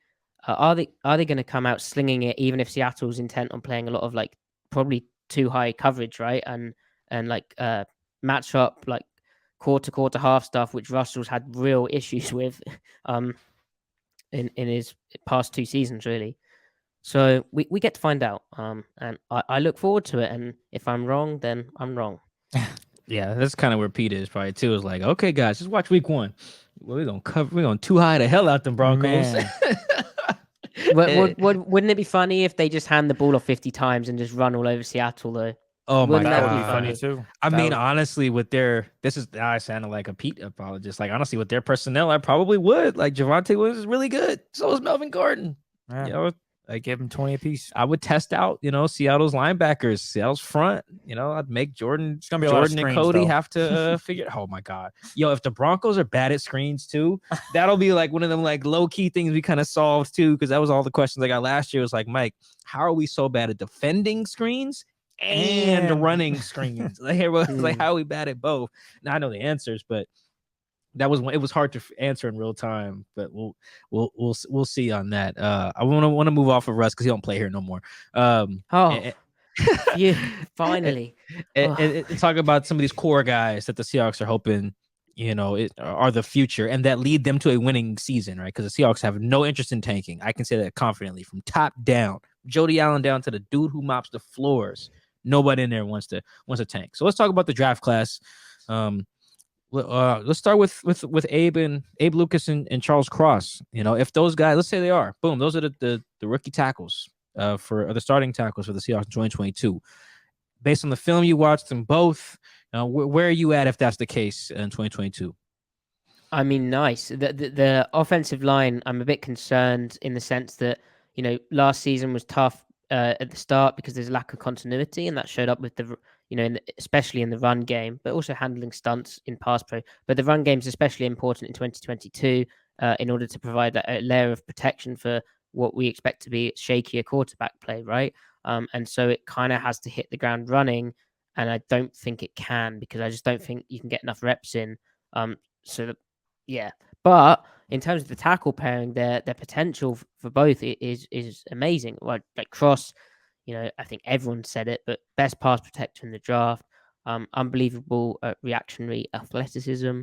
Are they going to come out slinging it even if Seattle's intent on playing a lot of like probably too high coverage, right? And like match up like quarter half stuff, which Russell's had real issues with in his past 2 seasons, really. So we get to find out, and I look forward to it. And if I'm wrong, then I'm wrong. Yeah, that's kind of where Pete is probably too. Is like, okay, guys, just watch week 1. We're gonna too high the hell out them Broncos. Man. Wouldn't it be funny if they just hand the ball off 50 times and just run all over Seattle, though? Oh my Wouldn't that That be would be god! funny too. I That mean, would- honestly, with their I sounded like a Pete apologist. Like honestly, with their personnel, I probably would. Like Javonte Williams is really good. So is Melvin Gordon. yeah. You know, I give him 20 apiece. I would test out, Seattle's linebackers, Seattle's front. I'd make Jordan It's gonna be a lot of and screens, Cody though. have to figure. Oh my god, if the Broncos are bad at screens too, that'll be like one of them like low key things we kind of solved too, because that was all the questions I got last year. It was like, Mike, how are we so bad at defending screens and running screens? Like, it was like, how are we bad at both? Now I know the answers, but it was hard to answer in real time, but we'll see on that. I want to move off of Russ because he don't play here no more. You finally And talk about some of these core guys that the Seahawks are hoping are the future and that lead them to a winning season, right? Because the Seahawks have no interest in tanking. I can say that confidently from top down. Jody Allen down to the dude who mops the floors. Nobody in there wants to tank. So let's talk about the draft class. Let's start with Abe Lucas and Charles Cross. If those guys, let's say they are, boom, those are the rookie tackles or the starting tackles for the Seahawks in 2022. Based on the film you watched them both, where are you at if that's the case in 2022? I mean, nice. The offensive line, I'm a bit concerned in the sense that, last season was tough at the start because there's a lack of continuity, and that showed up with especially in the run game, but also handling stunts in pass pro. But the run game is especially important in 2022 in order to provide a layer of protection for what we expect to be shakier quarterback play, right? And so it kind of has to hit the ground running, and I don't think it can because I just don't think you can get enough reps in. But in terms of the tackle pairing, their potential for both is amazing. Like Cross, I think everyone said it, but best pass protector in the draft, unbelievable reactionary athleticism.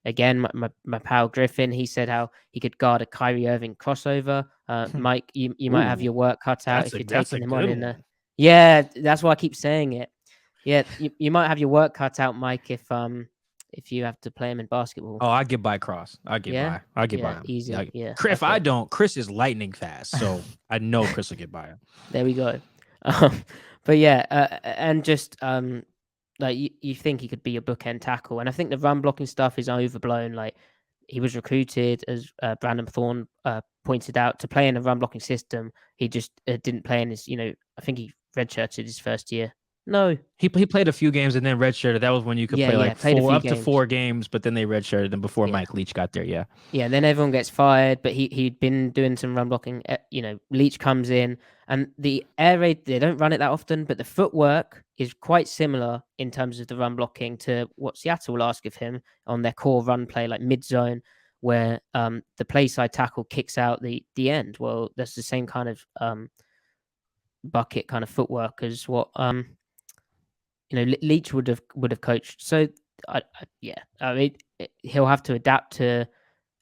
Again, my pal Griffin, he said how he could guard a Kyrie Irving crossover. Mike, you might have your work cut out if you're taking him on in there. Yeah, that's why I keep saying it. Yeah, you might have your work cut out, Mike, if you have to play him in basketball. Oh, I get by Cross. I get by. I get by him. Easy. Yeah. If I don't, Chris is lightning fast, so I know Chris will get by him. There we go. But yeah, and just like you think he could be a bookend tackle, and I think the run blocking stuff is overblown. Like he was recruited, as Brandon Thorne pointed out, to play in a run blocking system. He just didn't play in his. I think he redshirted his first year. No, he played a few games and then redshirted. That was when you could play like up to 4 games, but then they redshirted him before Mike Leach got there. Yeah, and then everyone gets fired. But he'd been doing some run blocking. Leach comes in, and the air raid, they don't run it that often, but the footwork is quite similar in terms of the run blocking to what Seattle will ask of him on their core run play, like mid zone, where the play side tackle kicks out the end. Well, that's the same kind of bucket kind of footwork as what Leach would have coached. So I mean, he'll have to adapt to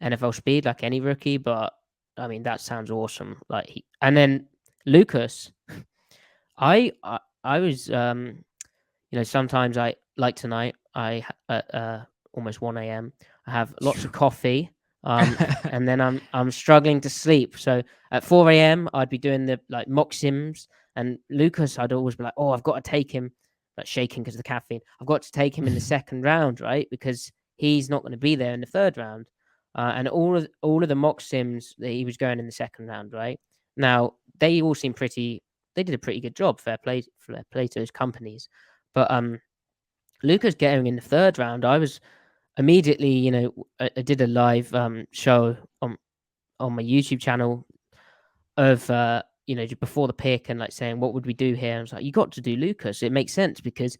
NFL speed like any rookie, but I mean that sounds awesome. And then Lucas, I was sometimes I like tonight I at almost 1 a.m. I have lots of coffee. And then I'm struggling to sleep. So at 4 a.m. I'd be doing the mock sims, and Lucas I'd always be like, oh, I've got to take him like shaking because of the caffeine. I've got to take him in the second round, right? Because he's not going to be there in the third round. And all of the mock sims that he was going in the second round, right? Now they all seem pretty. They did a pretty good job. Fair play to those companies. But Luca's getting in the third round. I was immediately, I did a live show on my YouTube channel of before the pick and like saying what would we do here. And I was like, you got to do Lucas. It makes sense because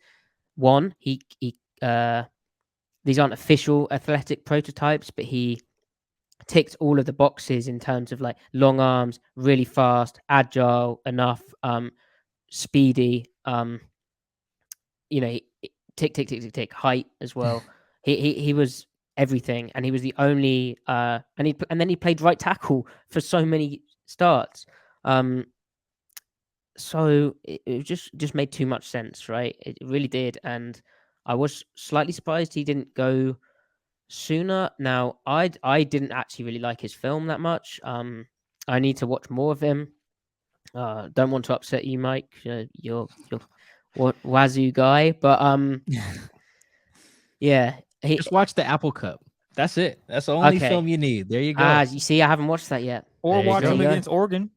one, he these aren't official athletic prototypes, but he ticked all of the boxes in terms of like long arms, really fast, agile enough, speedy. Tick, height as well. He was everything, and he was the only. And then he played right tackle for so many starts. So it just made too much sense, right? It really did, and I was slightly surprised he didn't go sooner. Now, I didn't actually really like his film that much. I need to watch more of him. Don't want to upset you, Mike. You're Wazoo guy, but yeah. Just watch the Apple Cup. That's it. That's the only film you need. There you go. You see, I haven't watched that yet. Or There you watch go. him against Oregon.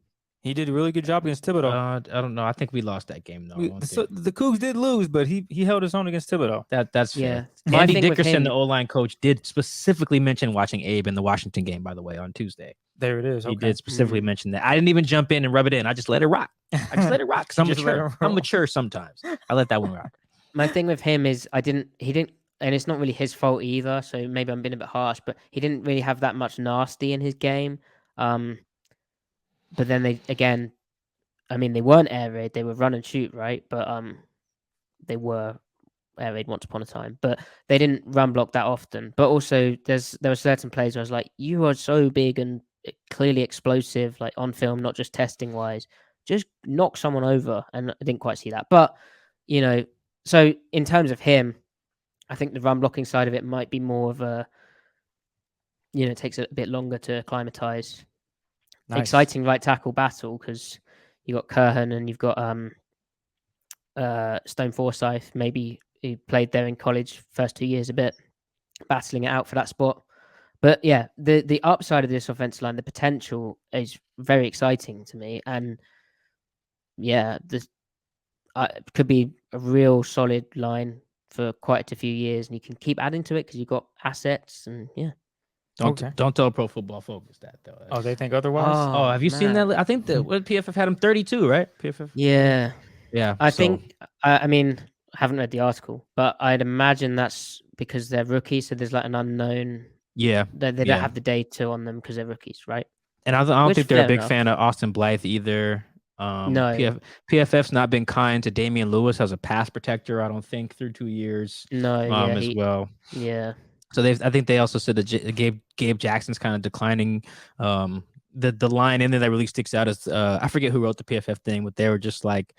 He did a really good job against Thibodeau. I don't know. I think we lost that game though. The Cougs did lose, but he held his own against Thibodeau. That's Yeah. fair. My Andy thing with Dickerson, him- the O-line coach, did specifically mention watching Abe in the Washington game, by the way, on Tuesday. There it is. He Okay. did specifically mention that. I didn't even jump in and rub it in. I just let it rock. I just let it rock because I'm Just let mature. it I'm roll. mature sometimes. I let that one rock. My thing with him is he didn't, and it's not really his fault either. So maybe I'm being a bit harsh, but he didn't really have that much nasty in his game. But then they weren't air raid. They were run and shoot, right? But they were air raid once upon a time, but they didn't run block that often. But also, there were certain plays where I was like, you are so big and clearly explosive, like on film, not just testing wise. Just knock someone over, and I didn't quite see that. But so in terms of him, I think the run blocking side of it might be more of a, it takes a bit longer to acclimatize. Nice. Exciting right tackle battle because you got Kerhan and you've got Stone Forsyth. Maybe he played there in college first 2 years a bit, battling it out for that spot. But yeah, the upside of this offensive line, the potential is very exciting to me, and yeah, this could be a real solid line for quite a few years, and you can keep adding to it because you've got assets, and yeah. Don't tell Pro Football Focus that though. Oh, they think otherwise? Oh, have you seen that? I think PFF had him 32, right? PFF. Yeah. Yeah. I think. I mean, I haven't read the article, but I'd imagine that's because they're rookies, so there's like an unknown. Yeah. They don't have the data on them because they're rookies, right? And I don't Which, think they're a fair big enough. fan of Austin Blythe either. No. PFF's not been kind to Damian Lewis as a pass protector, I don't think, through 2 years. No. As well. Yeah. So I think they also said that Gabe Jackson's kind of declining. The line in there that really sticks out is I forget who wrote the PFF thing, but they were just like,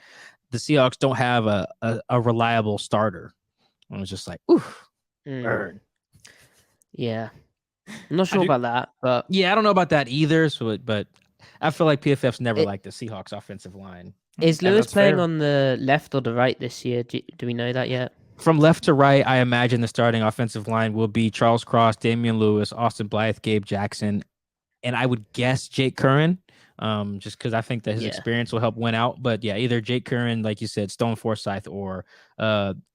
the Seahawks don't have a reliable starter. And it was just like, oof, burn. Yeah. I'm not sure about that, but yeah, I don't know about that either. But I feel like PFF's never liked the Seahawks offensive line. Is Lewis that's playing fair. on the left or the right this year? Do we know that yet? From left to right, I imagine the starting offensive line will be Charles Cross, Damian Lewis, Austin Blythe, Gabe Jackson, and I would guess Jake Curran, just because I think that his experience will help win out. But yeah, either Jake Curran, like you said, Stone Forsyth, or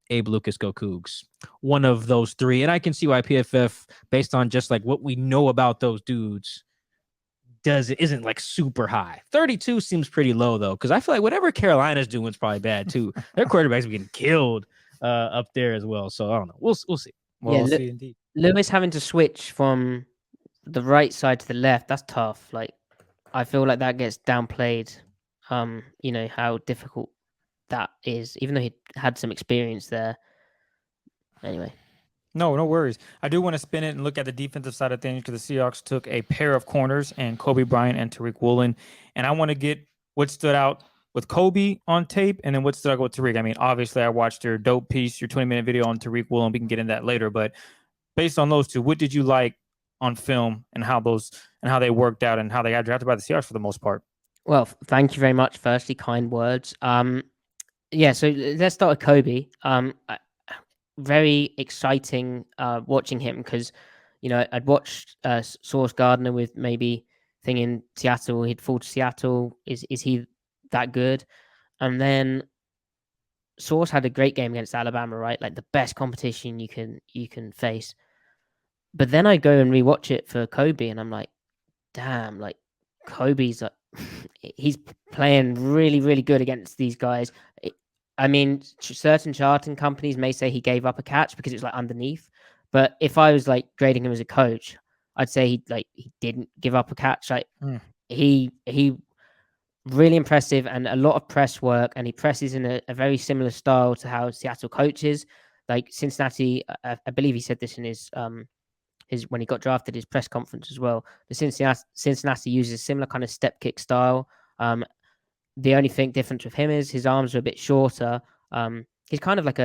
Abe Lucas go Cougs. One of those three. And I can see why PFF, based on just like what we know about those dudes, isn't like super high. 32 seems pretty low though, because I feel like whatever Carolina's doing is probably bad too. Their quarterbacks are getting killed up there as well. So I don't know. We'll see. Well, we'll see indeed. Lewis having to switch from the right side to the left, that's tough. Like, I feel like that gets downplayed. How difficult that is, even though he had some experience there. Anyway. No worries. I do want to spin it and look at the defensive side of things because the Seahawks took a pair of corners and Kobe Bryant and Tariq Woolen. And I want to get what stood out with Kobe on tape and then what stood out with Tariq. I mean, obviously, I watched your dope piece, your 20-minute video on Tariq Woolen. We can get into that later. But based on those two, what did you like on film and how they worked out and how they got drafted by the Seahawks for the most part? Well, thank you very much. Firstly, kind words. Yeah, so let's start with Kobe. Very exciting watching him because, I'd watched Sauce Gardner with maybe thinking Seattle, he'd fall to Seattle. Is he that good? And then Sauce had a great game against Alabama, right? Like the best competition you can face. But then I go and rewatch it for Kobe, and I'm like, damn, like Kobe's like, he's playing really, really good against these guys. I mean, certain charting companies may say he gave up a catch because it's like underneath. But if I was like grading him as a coach, I'd say he didn't give up a catch. Like he really impressive and a lot of press work, and he presses in a very similar style to how Seattle coaches. Like Cincinnati, I believe he said this in his when he got drafted, his press conference as well. The Cincinnati uses a similar kind of step kick style. The only thing different with him is his arms are a bit shorter. He's kind of like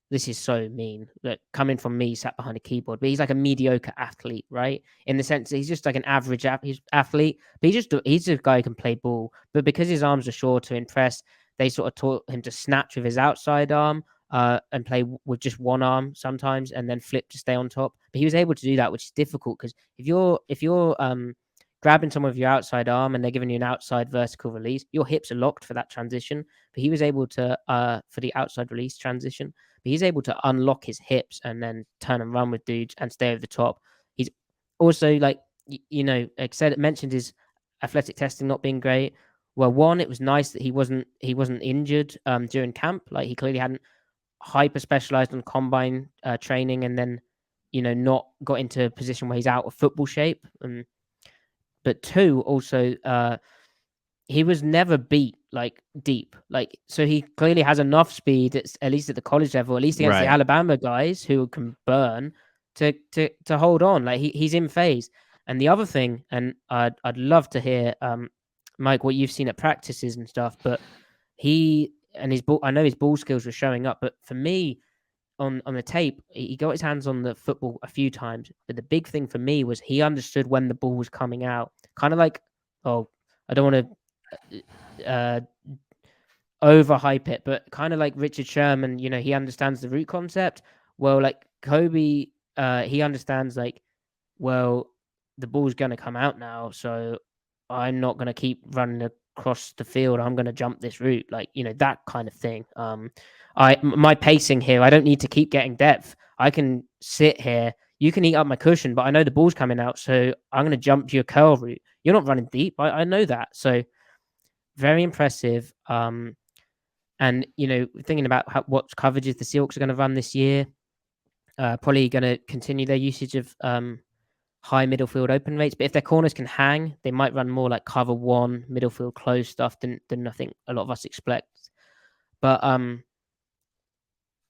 this is so mean, that coming from me, sat behind a keyboard, but he's like a mediocre athlete, right? In the sense that he's just like an average athlete, but he's a guy who can play ball. But because his arms are shorter in press, they sort of taught him to snatch with his outside arm and play with just one arm sometimes, and then flip to stay on top. But he was able to do that, which is difficult because if you're grabbing someone with your outside arm and they're giving you an outside vertical release, your hips are locked for that transition. But he was able to, for the outside release transition, but he's able to unlock his hips and then turn and run with dudes and stay over the top. He's also like, mentioned his athletic testing not being great. Well, one, it was nice that he wasn't injured during camp. Like he clearly hadn't hyper specialized on combine training and then, not got into a position where he's out of football shape. But two, also, he was never beat like deep. Like, so he clearly has enough speed, at least at the college level, at least against the Alabama guys who can burn to hold on. Like he's in phase. And the other thing, and I'd love to hear, Mike, what you've seen at practices and stuff, but his ball, I know his ball skills were showing up, but for me, on the tape, he got his hands on the football a few times. But the big thing for me was he understood when the ball was coming out. Kind of like, I don't want to overhype it, but kind of like Richard Sherman, he understands the route concept. Well, like Kobe, he understands like, well, the ball's going to come out now, so I'm not going to keep running across the field. I'm going to jump this route, like, that kind of thing. My pacing here, I don't need to keep getting depth. I can sit here. You can eat up my cushion, but I know the ball's coming out, so I'm going to jump your curl route. You're not running deep. I know that. So very impressive. And, thinking about what coverages the Seahawks are going to run this year, probably going to continue their usage of high middle field open rates. But if their corners can hang, they might run more like cover one, middle field close stuff than I think a lot of us expect. But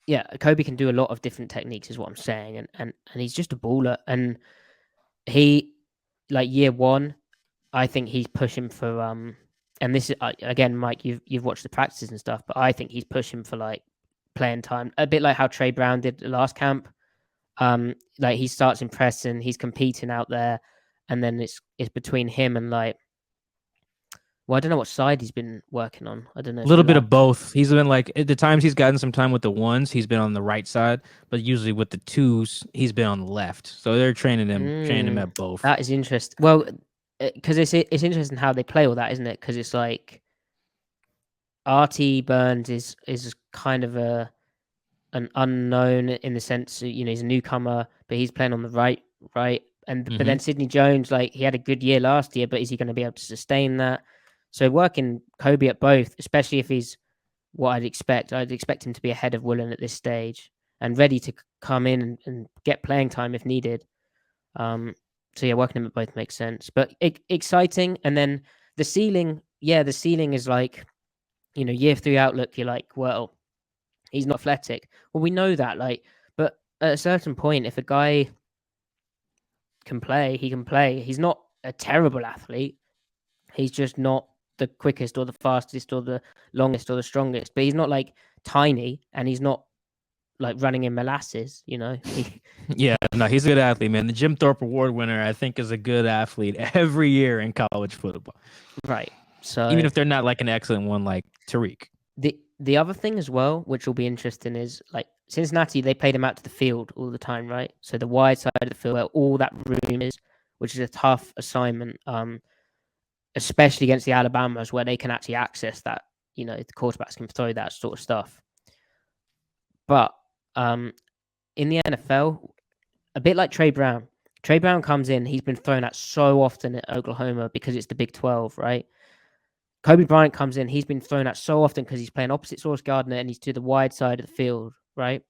yeah, Kobe can do a lot of different techniques, is what I'm saying, and he's just a baller. And he, like year one, I think he's pushing for and this is again, Mike, you've watched the practices and stuff, but I think he's pushing for like playing time, a bit like how Trey Brown did last camp. Like he starts impressing, he's competing out there, and then it's between him and like. Well, I don't know what side he's been working on. I don't know. A little bit of both. He's been like, at the times he's gotten some time with the ones, he's been on the right side, but usually with the twos, he's been on the left. So they're training him at both. That is interesting. Well, because it's interesting how they play all that, isn't it? Because it's like RT Burns is kind of an unknown in the sense, he's a newcomer, but he's playing on the right, and but then Sidney Jones, like he had a good year last year, but is he going to be able to sustain that? So working Kobe at both, especially if he's what I'd expect him to be ahead of Woolen at this stage and ready to come in and get playing time if needed. So yeah, working him at both makes sense, but exciting. And then the ceiling is like, year three outlook. You're like, well, he's not athletic. Well, we know that, like, but at a certain point, if a guy can play, he can play. He's not a terrible athlete. He's just not the quickest or the fastest or the longest or the strongest, but he's not like tiny, and he's not like running in molasses, Yeah, no, he's a good athlete, man. The Jim Thorpe Award winner, I think, is a good athlete every year in college football. Right. So even if they're not like an excellent one like Tariq. the other thing as well, which will be interesting, is like Cincinnati, they played him out to the field all the time, right? So the wide side of the field where all that room is, which is a tough assignment, especially against the Alabamas where they can actually access that. You know, the quarterbacks can throw that sort of stuff. But in the NFL, a bit like Trey Brown. Trey Brown comes in, he's been thrown at so often at Oklahoma because it's the Big 12, right? Kobe Bryant comes in, he's been thrown at so often because he's playing opposite Sauce Gardner and he's to the wide side of the field, right?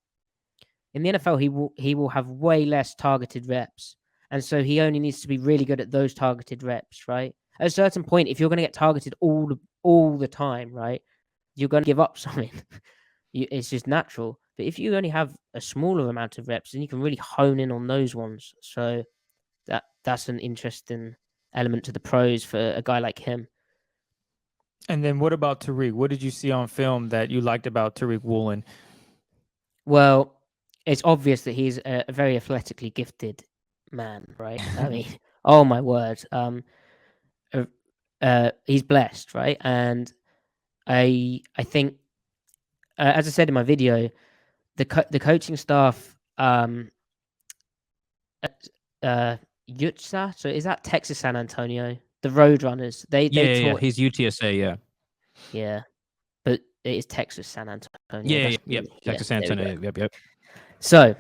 In the NFL, he will have way less targeted reps. And so he only needs to be really good at those targeted reps, right? At a certain point, if you're going to get targeted all the time, right, you're going to give up something. It's just natural. But if you only have a smaller amount of reps, then you can really hone in on those ones. So that's an interesting element to the pros for a guy like him. And then what about Tariq? What did you see on film that you liked about Tariq Woolen? Well, it's obvious that he's a very athletically gifted man, right? I mean, oh my word. He's blessed, right? And I think, as I said in my video, the coaching staff, Utsa, so is that Texas San Antonio? The Roadrunners, they Yeah, taught, he's UTSA, yeah, but it is Texas San Antonio. yeah, That's Texas there we San go. Antonio, yep. So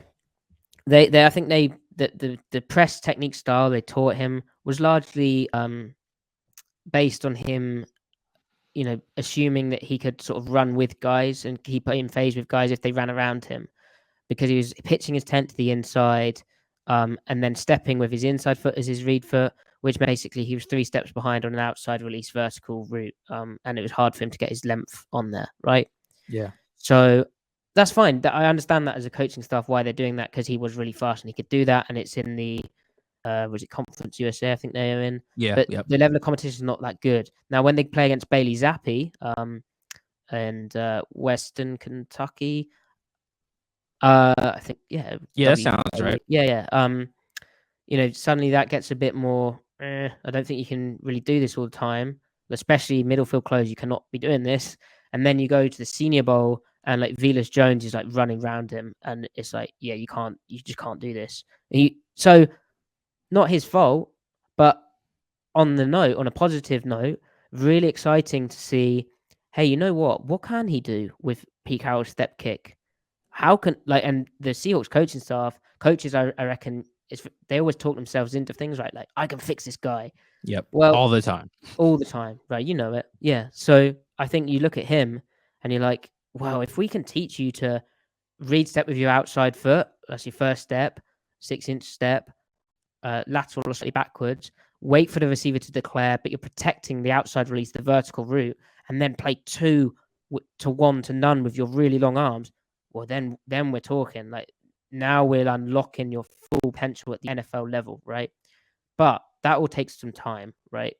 they I think the press technique style they taught him was largely based on him, you know, assuming that he could sort of run with guys and keep in phase with guys if they ran around him, because he was pitching his tent to the inside, and then stepping with his inside foot as his read foot, which basically he was 3 steps behind on an outside release vertical route, and it was hard for him to get his length on there, right? Yeah. So that's fine. I understand that as a coaching staff why they're doing that, because he was really fast and he could do that, and it's in the was it Conference USA? I think they are in. Yeah, But yep. the level of competition is not that good. Now, when they play against Bailey Zappi and Western Kentucky, I think Yeah, that sounds right. Yeah. You know, suddenly that gets a bit more. I don't think you can really do this all the time, especially middle field close. You cannot be doing this. And then you go to the Senior Bowl, and like Velas Jones is like running around him, and it's like, yeah, you just can't do this. So not his fault, but on a positive note, really exciting to see. Hey, you know what? What can he do with Pete Carroll's step kick? How can and the Seahawks coaching staff, coaches, I reckon, they always talk themselves into things, right? Like, I can fix this guy. Yep. Well, all the time, right? You know it, yeah. So I think you look at him and you're like, wow, if we can teach you to read step with your outside foot, that's your first step, 6-inch step, lateral or slightly backwards, wait for the receiver to declare, but you're protecting the outside release, the vertical route, and then play 2 to 1 to none with your really long arms. Well, then we're talking like, now we're unlocking your full potential at the NFL level, right? But that will take some time, right?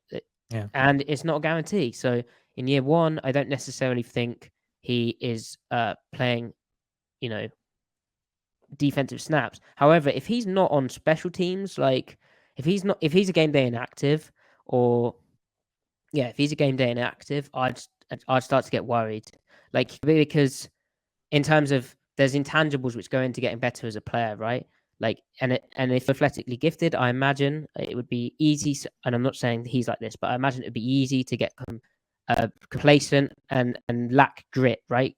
Yeah. And it's not a guarantee. So in year 1, I don't necessarily think he is playing, you know, defensive snaps. However, if he's not on special teams, like if he's a game day inactive, if he's a game day inactive, I'd start to get worried. Like, because in terms of, there's intangibles which go into getting better as a player, right? Like, and if athletically gifted, I imagine it would be easy. And I'm not saying he's like this, but I imagine it'd be easy to get complacent and lack grit, right?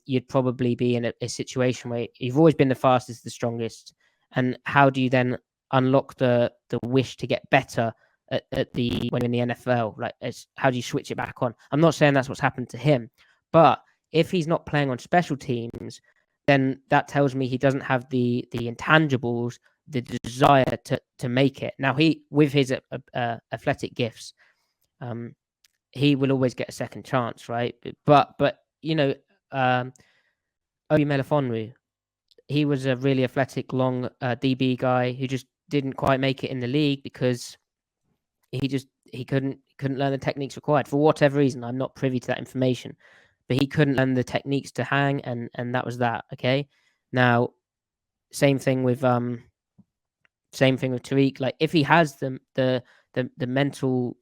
You'd probably be in a situation where you've always been the fastest, the strongest, and how do you then unlock the wish to get better when you're in the NFL? Like, how do you switch it back on? I'm not saying that's what's happened to him, but if he's not playing on special teams, then that tells me he doesn't have the intangibles, the desire to make it. Now, with his athletic gifts, he will always get a second chance, right? But you know, Obi Melifonwu, he was a really athletic, long DB guy who just didn't quite make it in the league because he couldn't learn the techniques required for whatever reason. I'm not privy to that information, but he couldn't learn the techniques to hang, and that was that. Okay, now same thing with Tariq. Like, if he has the mental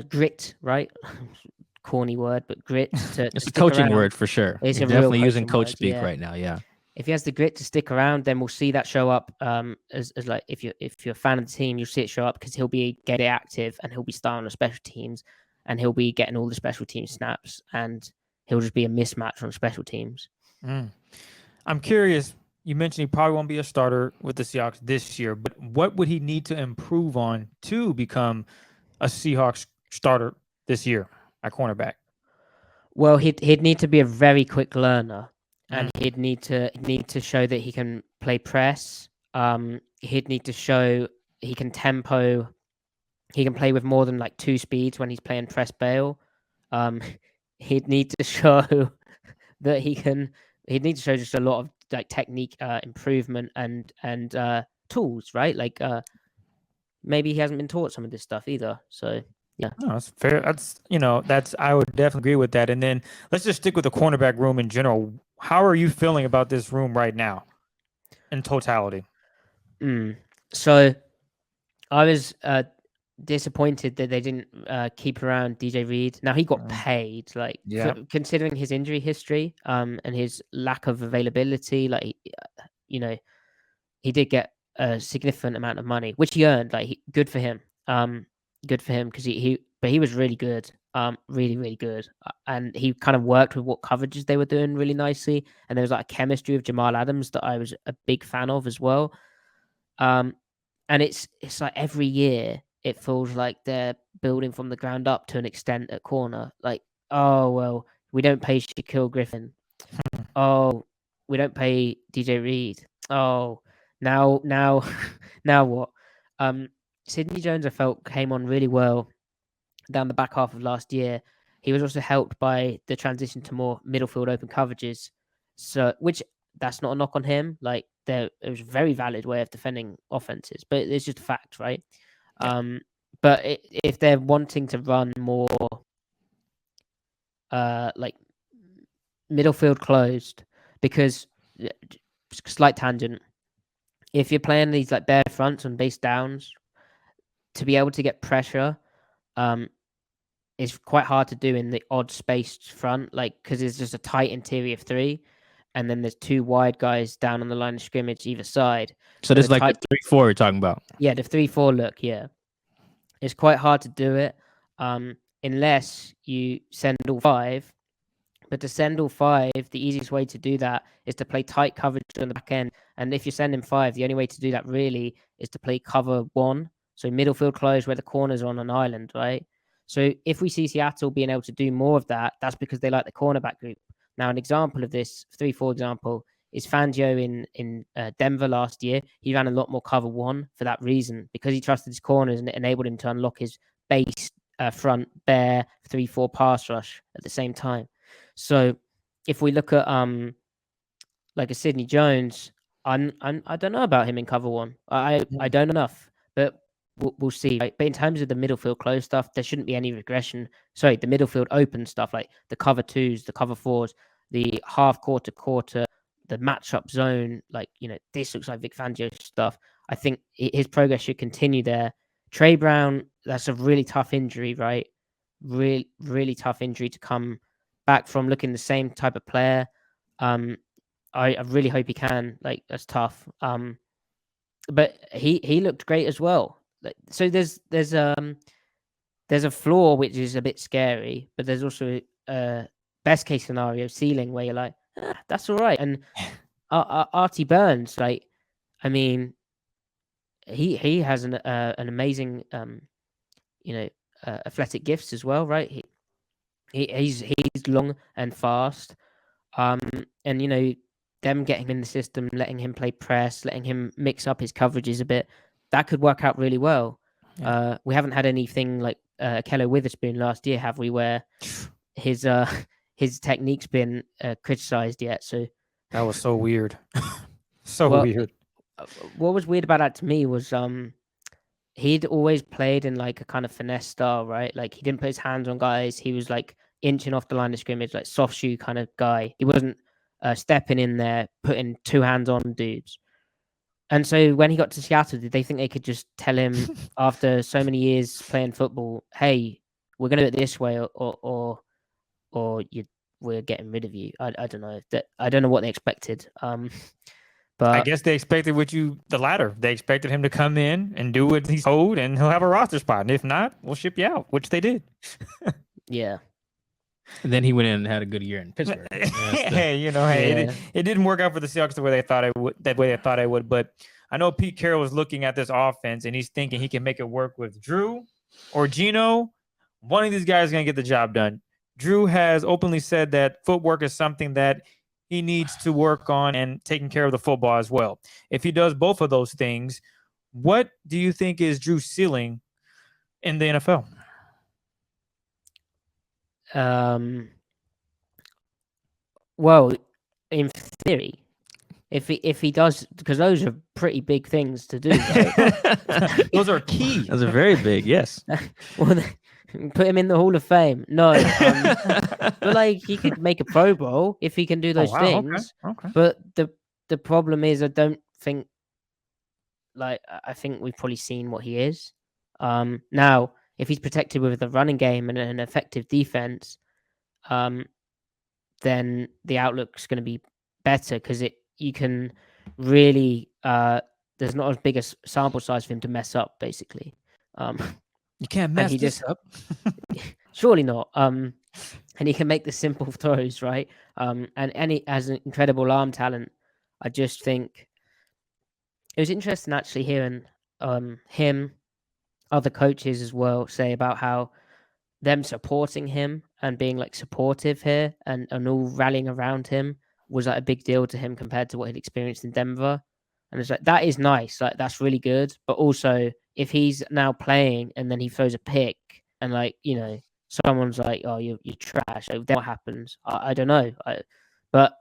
grit, right? corny word, but grit to It's a stick coaching around. word for sure. It's You're a real definitely using coaching coach word, speak yeah. right now. Yeah. If he has the grit to stick around, then we'll see that show up. As like if you're a fan of the team, you'll see it show up because he'll be getting active and he'll be starting on special teams and he'll be getting all the special team snaps and he'll just be a mismatch on special teams. I'm curious. You mentioned he probably won't be a starter with the Seahawks this year, but what would he need to improve on to become a Seahawks starter this year at cornerback? Well, he'd need to be a very quick learner, and he'd need to show that he can play press. He'd need to show he can tempo. He can play with more than like 2 speeds when he's playing press bail. He'd need to show that he can. He'd need to show just a lot of like technique improvement and tools, right? Like maybe he hasn't been taught some of this stuff either. So yeah. No, that's fair. That's I would definitely agree with that. And then let's just stick with the cornerback room in general. How are you feeling about this room right now in totality? So I was disappointed that they didn't keep around DJ Reed. Now he got paid, like considering his injury history and his lack of availability. Like he did get a significant amount of money, which he earned. Like good for him. Good for him because he was really good. Really, really good. And he kind of worked with what coverages they were doing really nicely. And there was like a chemistry with Jamal Adams that I was a big fan of as well. And it's like every year it feels like they're building from the ground up to an extent at corner. Like, oh well, we don't pay Shaquille Griffin. Oh, we don't pay DJ Reed. Oh, now now what? Sidney Jones, I felt, came on really well down the back half of last year. He was also helped by the transition to more middle field open coverages. So, which that's not a knock on him. Like, it was a very valid way of defending offenses, but it's just a fact, right? Yeah. But if they're wanting to run more, like middle field closed, because slight tangent, if you're playing these like bare fronts on base downs, to be able to get pressure, is quite hard to do in the odd spaced front, like because it's just a tight interior of 3, and then there's 2 wide guys down on the line of scrimmage either side. So this is like the 3-4 you're talking about. Yeah, the 3-4 look. Yeah, it's quite hard to do it unless you send all 5. But to send all 5, the easiest way to do that is to play tight coverage on the back end. And if you're sending 5, the only way to do that really is to play cover 1. So middle field close where the corner's on an island, right? So if we see Seattle being able to do more of that, that's because they like the cornerback group. Now, an example of this, 3-4 example, is Fangio in Denver last year. He ran a lot more cover 1 for that reason, because he trusted his corners and it enabled him to unlock his base front bare 3-4 pass rush at the same time. So if we look at like a Sidney Jones, I don't know about him in cover 1. I don't know enough, but we'll see. Right? But in terms of the middle field close stuff, there shouldn't be any regression. Sorry, the middle field open stuff, like the cover 2s, the cover 4s, the half quarter, the matchup zone. Like, this looks like Vic Fangio stuff. I think his progress should continue there. Trey Brown, that's a really tough injury, right? Really, really tough injury to come back from, looking the same type of player. I really hope he can. Like, that's tough. But he looked great as well. So there's a floor which is a bit scary, but there's also a best case scenario ceiling where you're like, that's all right. And Artie Burns, like, I mean, he has an amazing athletic gifts as well, right? He's long and fast, and them getting him in the system, letting him play press, letting him mix up his coverages a bit, that could work out really well. Yeah. We haven't had anything like Kello Witherspoon last year, have we? Where his technique's been criticized yet. So that was so weird. Weird. What was weird about that to me was he'd always played in like a kind of finesse style, right? Like, he didn't put his hands on guys. He was like inching off the line of scrimmage, like soft shoe kind of guy. He wasn't stepping in there, putting 2 hands on dudes. And so when he got to Seattle, did they think they could just tell him after so many years playing football, hey, we're going to do it this way, or we're getting rid of you. I don't know. I don't know what they expected. But I guess they expected the latter. They expected him to come in and do what he's told, and he'll have a roster spot. And if not, we'll ship you out, which they did. yeah. And then he went in and had a good year in Pittsburgh. Hey, Yeah. it didn't work out for the Seahawks the way they thought it would. That way they thought it would. But I know Pete Carroll was looking at this offense, and he's thinking he can make it work with Drew or Gino. One of these guys is going to get the job done. Drew has openly said that footwork is something that he needs to work on, and taking care of the football as well. If he does both of those things, what do you think is Drew's ceiling in the NFL? Well, in theory, if he does, because those are pretty big things to do. Right? Those are key. Those are very big, yes. Well, put him in the Hall of Fame. No, but like he could make a Pro Bowl if he can do those things. Okay. But the problem is, I don't think. Like, I think we've probably seen what he is. Now, if he's protected with the running game and an effective defense, then the outlook's going to be better because you can really there's not as big a sample size for him to mess up, basically. You can't mess this up. Surely not. And he can make the simple throws, right? And he has an incredible arm talent. I just think it was interesting actually hearing him, other coaches as well, say about how them supporting him and being like supportive here and all rallying around him was like a big deal to him compared to what he'd experienced in Denver. And it's like, that is nice. Like, that's really good. But also, if he's now playing and then he throws a pick and like, someone's like, oh, you're trash. Like, then what happens? I don't know. But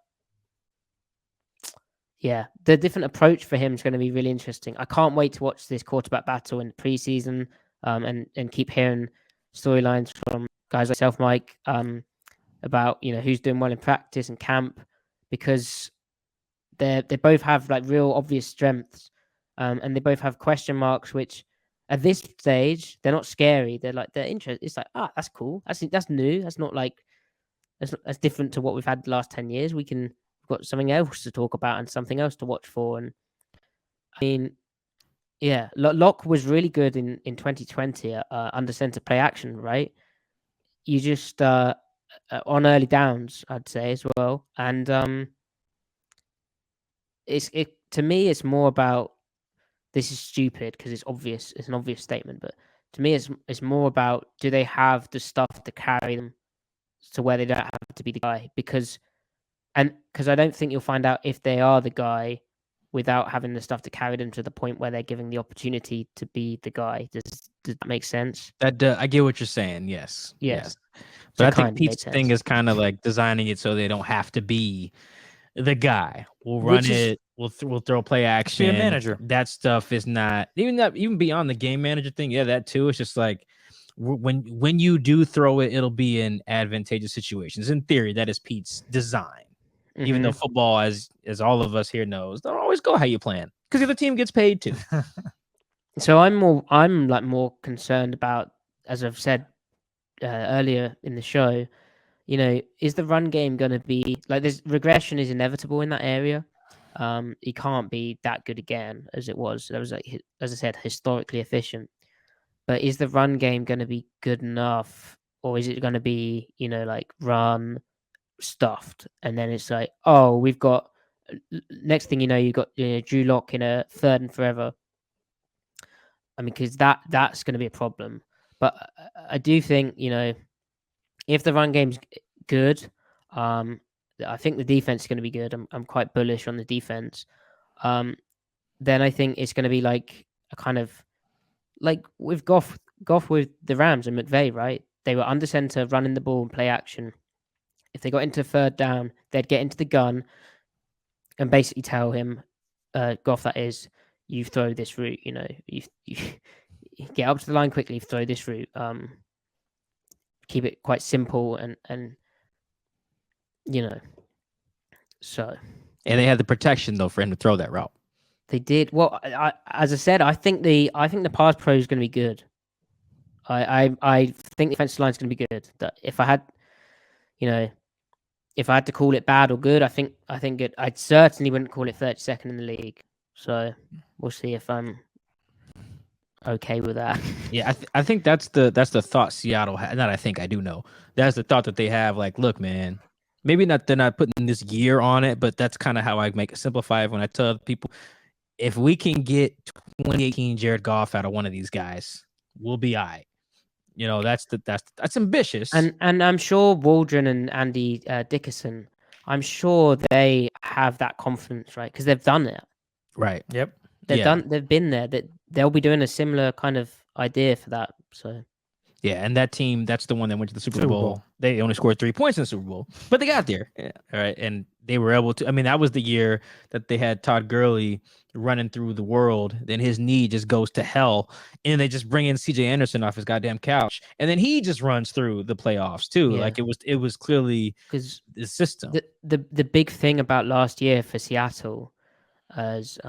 yeah, the different approach for him is going to be really interesting. I can't wait to watch this quarterback battle in the preseason and keep hearing storylines from guys like yourself, Mike, about who's doing well in practice and camp, because they both have like real obvious strengths, and they both have question marks, which at this stage they're not scary. They're interesting. It's like, that's cool. That's new. That's not like that's different to what we've had the last 10 years. We've got something else to talk about and something else to watch for. And I mean, yeah, Locke was really good in 2020 under center play action, right? You just on early downs, I'd say as well. And to me, it's more about, this is stupid because it's obvious. It's an obvious statement, but to me, it's more about, do they have the stuff to carry them to where they don't have to be the guy? Because I don't think you'll find out if they are the guy without having the stuff to carry them to the point where they're giving the opportunity to be the guy. Does that make sense? That I get what you're saying. Yes. Yes. But I think Pete's thing is kind of like designing it so they don't have to be the guy. We'll run it. We'll throw play action. Be a manager. That stuff is not even beyond the game manager thing. Yeah, that too. It's just like when you do throw it, it'll be in advantageous situations. In theory, that is Pete's design. Mm-hmm. Even though football, as all of us here knows, don't always go how you plan because the other team gets paid too. So I'm more concerned about, as I've said earlier in the show, is the run game going to be like, this regression is inevitable in that area. It can't be that good again as it was. That was, like, as I said, historically efficient. But is the run game going to be good enough, or is it going to be, like run stuffed? And then it's like, oh, we've got, next thing you know, you've got Drew Lock in a 3rd and forever. I mean, because that's going to be a problem. But I do think, if the run game's good, I think the defense is going to be good. I'm quite bullish on the defense. Then I think it's going to be like a kind of like with Goff with the Rams and McVay, right? They were under center, running the ball and play action. If they got into 3rd down, they'd get into the gun and basically tell him, Goff, that is, you throw this route. You get up to the line quickly, throw this route. Keep it quite simple and so. And they had the protection though for him to throw that route. They did. Well, as I said, I think the pass pro is going to be good. I think the defensive line is going to be good. That if I had, if I had to call it bad or good, I think I certainly wouldn't call it 32nd in the league. So we'll see if I'm okay with that. Yeah, I think that's the thought Seattle had. Not I think, I do know. That's the thought that they have. Like, look, man, maybe not they're not putting this year on it, but that's kind of how I make it simplify it when I tell people, if we can get 2018 Jared Goff out of one of these guys, we'll be all right. That's ambitious. And I'm sure Waldron and Andy Dickerson, I'm sure they have that confidence, right? Because they've done it. Right. Yep. They've been there. That they'll be doing a similar kind of idea for that. So yeah, and that team, that's the one that went to the Super Bowl. They only scored 3 points in the Super Bowl, but they got there. Yeah, all right, and they were able to. I mean, that was the year that they had Todd Gurley running through the world. Then his knee just goes to hell, and they just bring in C.J. Anderson off his goddamn couch, and then he just runs through the playoffs too. Yeah. Like it was clearly because the system. The big thing about last year for Seattle, as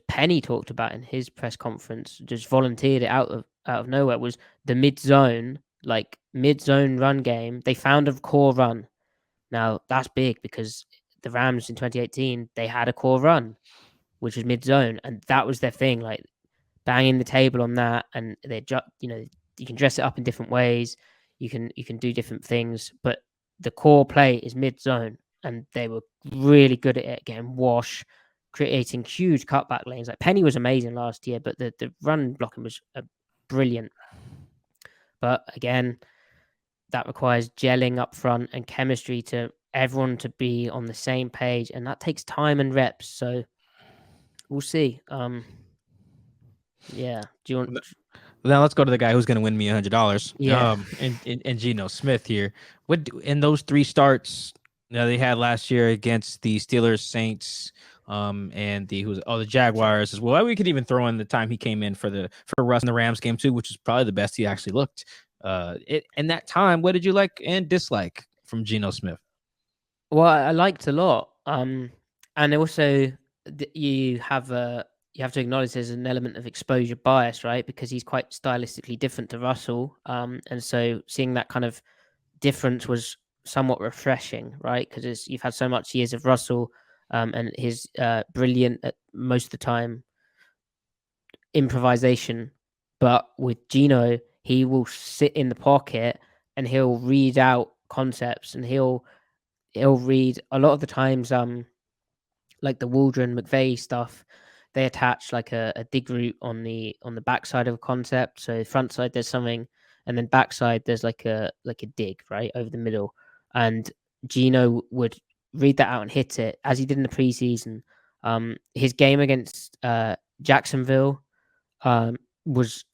Penny talked about in his press conference, just volunteered it out of nowhere, was the mid zone run game. They found a core run. Now that's big because the Rams in 2018 they had a core run, which was mid zone, and that was their thing. Like banging the table on that, and they you can dress it up in different ways. You can do different things, but the core play is mid zone, and they were really good at it, getting wash, creating huge cutback lanes. Like Penny was amazing last year, but the run blocking was brilliant. But again, that requires gelling up front and chemistry to everyone to be on the same page, and that takes time and reps. So we'll see. Yeah. Do you want? Now let's go to the guy who's going to win me $100. Yeah. And Geno Smith here. In those 3 starts they had last year against the Steelers, Saints, and the Jaguars as well. We could even throw in the time he came in for Russ in the Rams game too, which is probably the best he actually looked. In that time, what did you like and dislike from Geno Smith? Well, I liked a lot. And also you have to acknowledge there's an element of exposure bias, right? Because he's quite stylistically different to Russell. And so seeing that kind of difference was somewhat refreshing, right? Because you've had so much years of Russell and his brilliant at most of the time improvisation, but with Geno, he will sit in the pocket and he'll read out concepts, and he'll read a lot of the times like the Waldron McVeigh stuff. They attach like a dig route on the backside of a concept. So front side there's something, and then backside there's like a dig right over the middle. And Geno would read that out and hit it as he did in the preseason. His game against Jacksonville was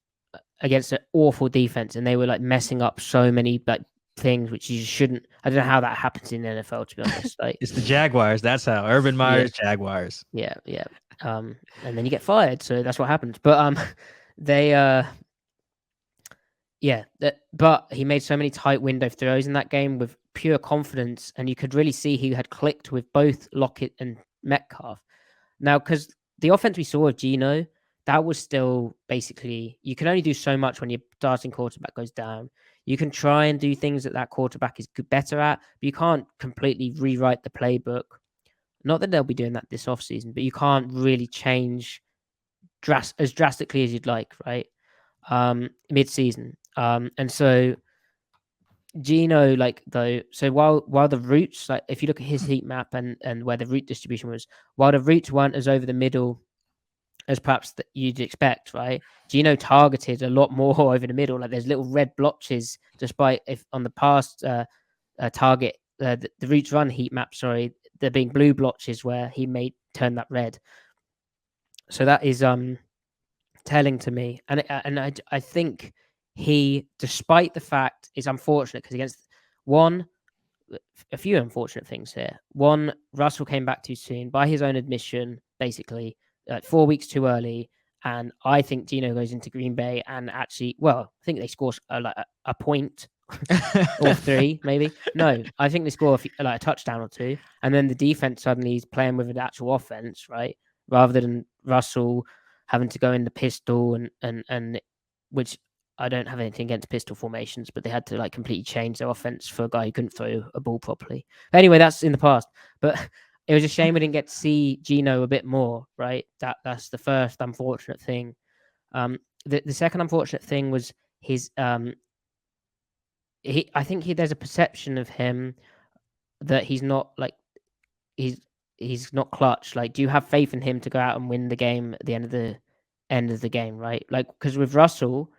against an awful defense, and they were like messing up so many like things which you shouldn't. I don't know how that happens in the NFL, to be honest. Like it's the Jaguars. That's how Urban Meyer's Jaguars. Yeah. And then you get fired, so that's what happens. But but he made so many tight window throws in that game with pure confidence, and you could really see he had clicked with both Lockett and Metcalf. Now, because the offense we saw of Geno, that was still basically, you can only do so much when your starting quarterback goes down. You can try and do things that quarterback is better at, but you can't completely rewrite the playbook. Not that they'll be doing that this offseason, but you can't really change as drastically as you'd like, right? Mid-season. And so Geno, so while the routes, like if you look at his heat map and where the route distribution was, while the routes weren't as over the middle as perhaps that you'd expect, right? Geno targeted a lot more over the middle. Like there's little red blotches, despite if on the past target, the routes run heat map, sorry, there being blue blotches where he may turn that red. So that is telling to me, and I think he, despite the fact, is unfortunate because against a few unfortunate things here. One, Russell came back too soon, by his own admission, basically 4 weeks too early. And I think Geno goes into Green Bay and actually, I think they score a point or 3, maybe. No, I think they score a touchdown or 2. And then the defense suddenly is playing with an actual offense, right? Rather than Russell having to go in the pistol and which I don't have anything against pistol formations, but they had to like completely change their offense for a guy who couldn't throw a ball properly. But anyway, that's in the past. But it was a shame we didn't get to see Gino a bit more, right? That's the first unfortunate thing. The second unfortunate thing was his I think there's a perception of him that he's not like he's not clutch. Like, do you have faith in him to go out and win the game at the end of the game, right? Like, because with Russell,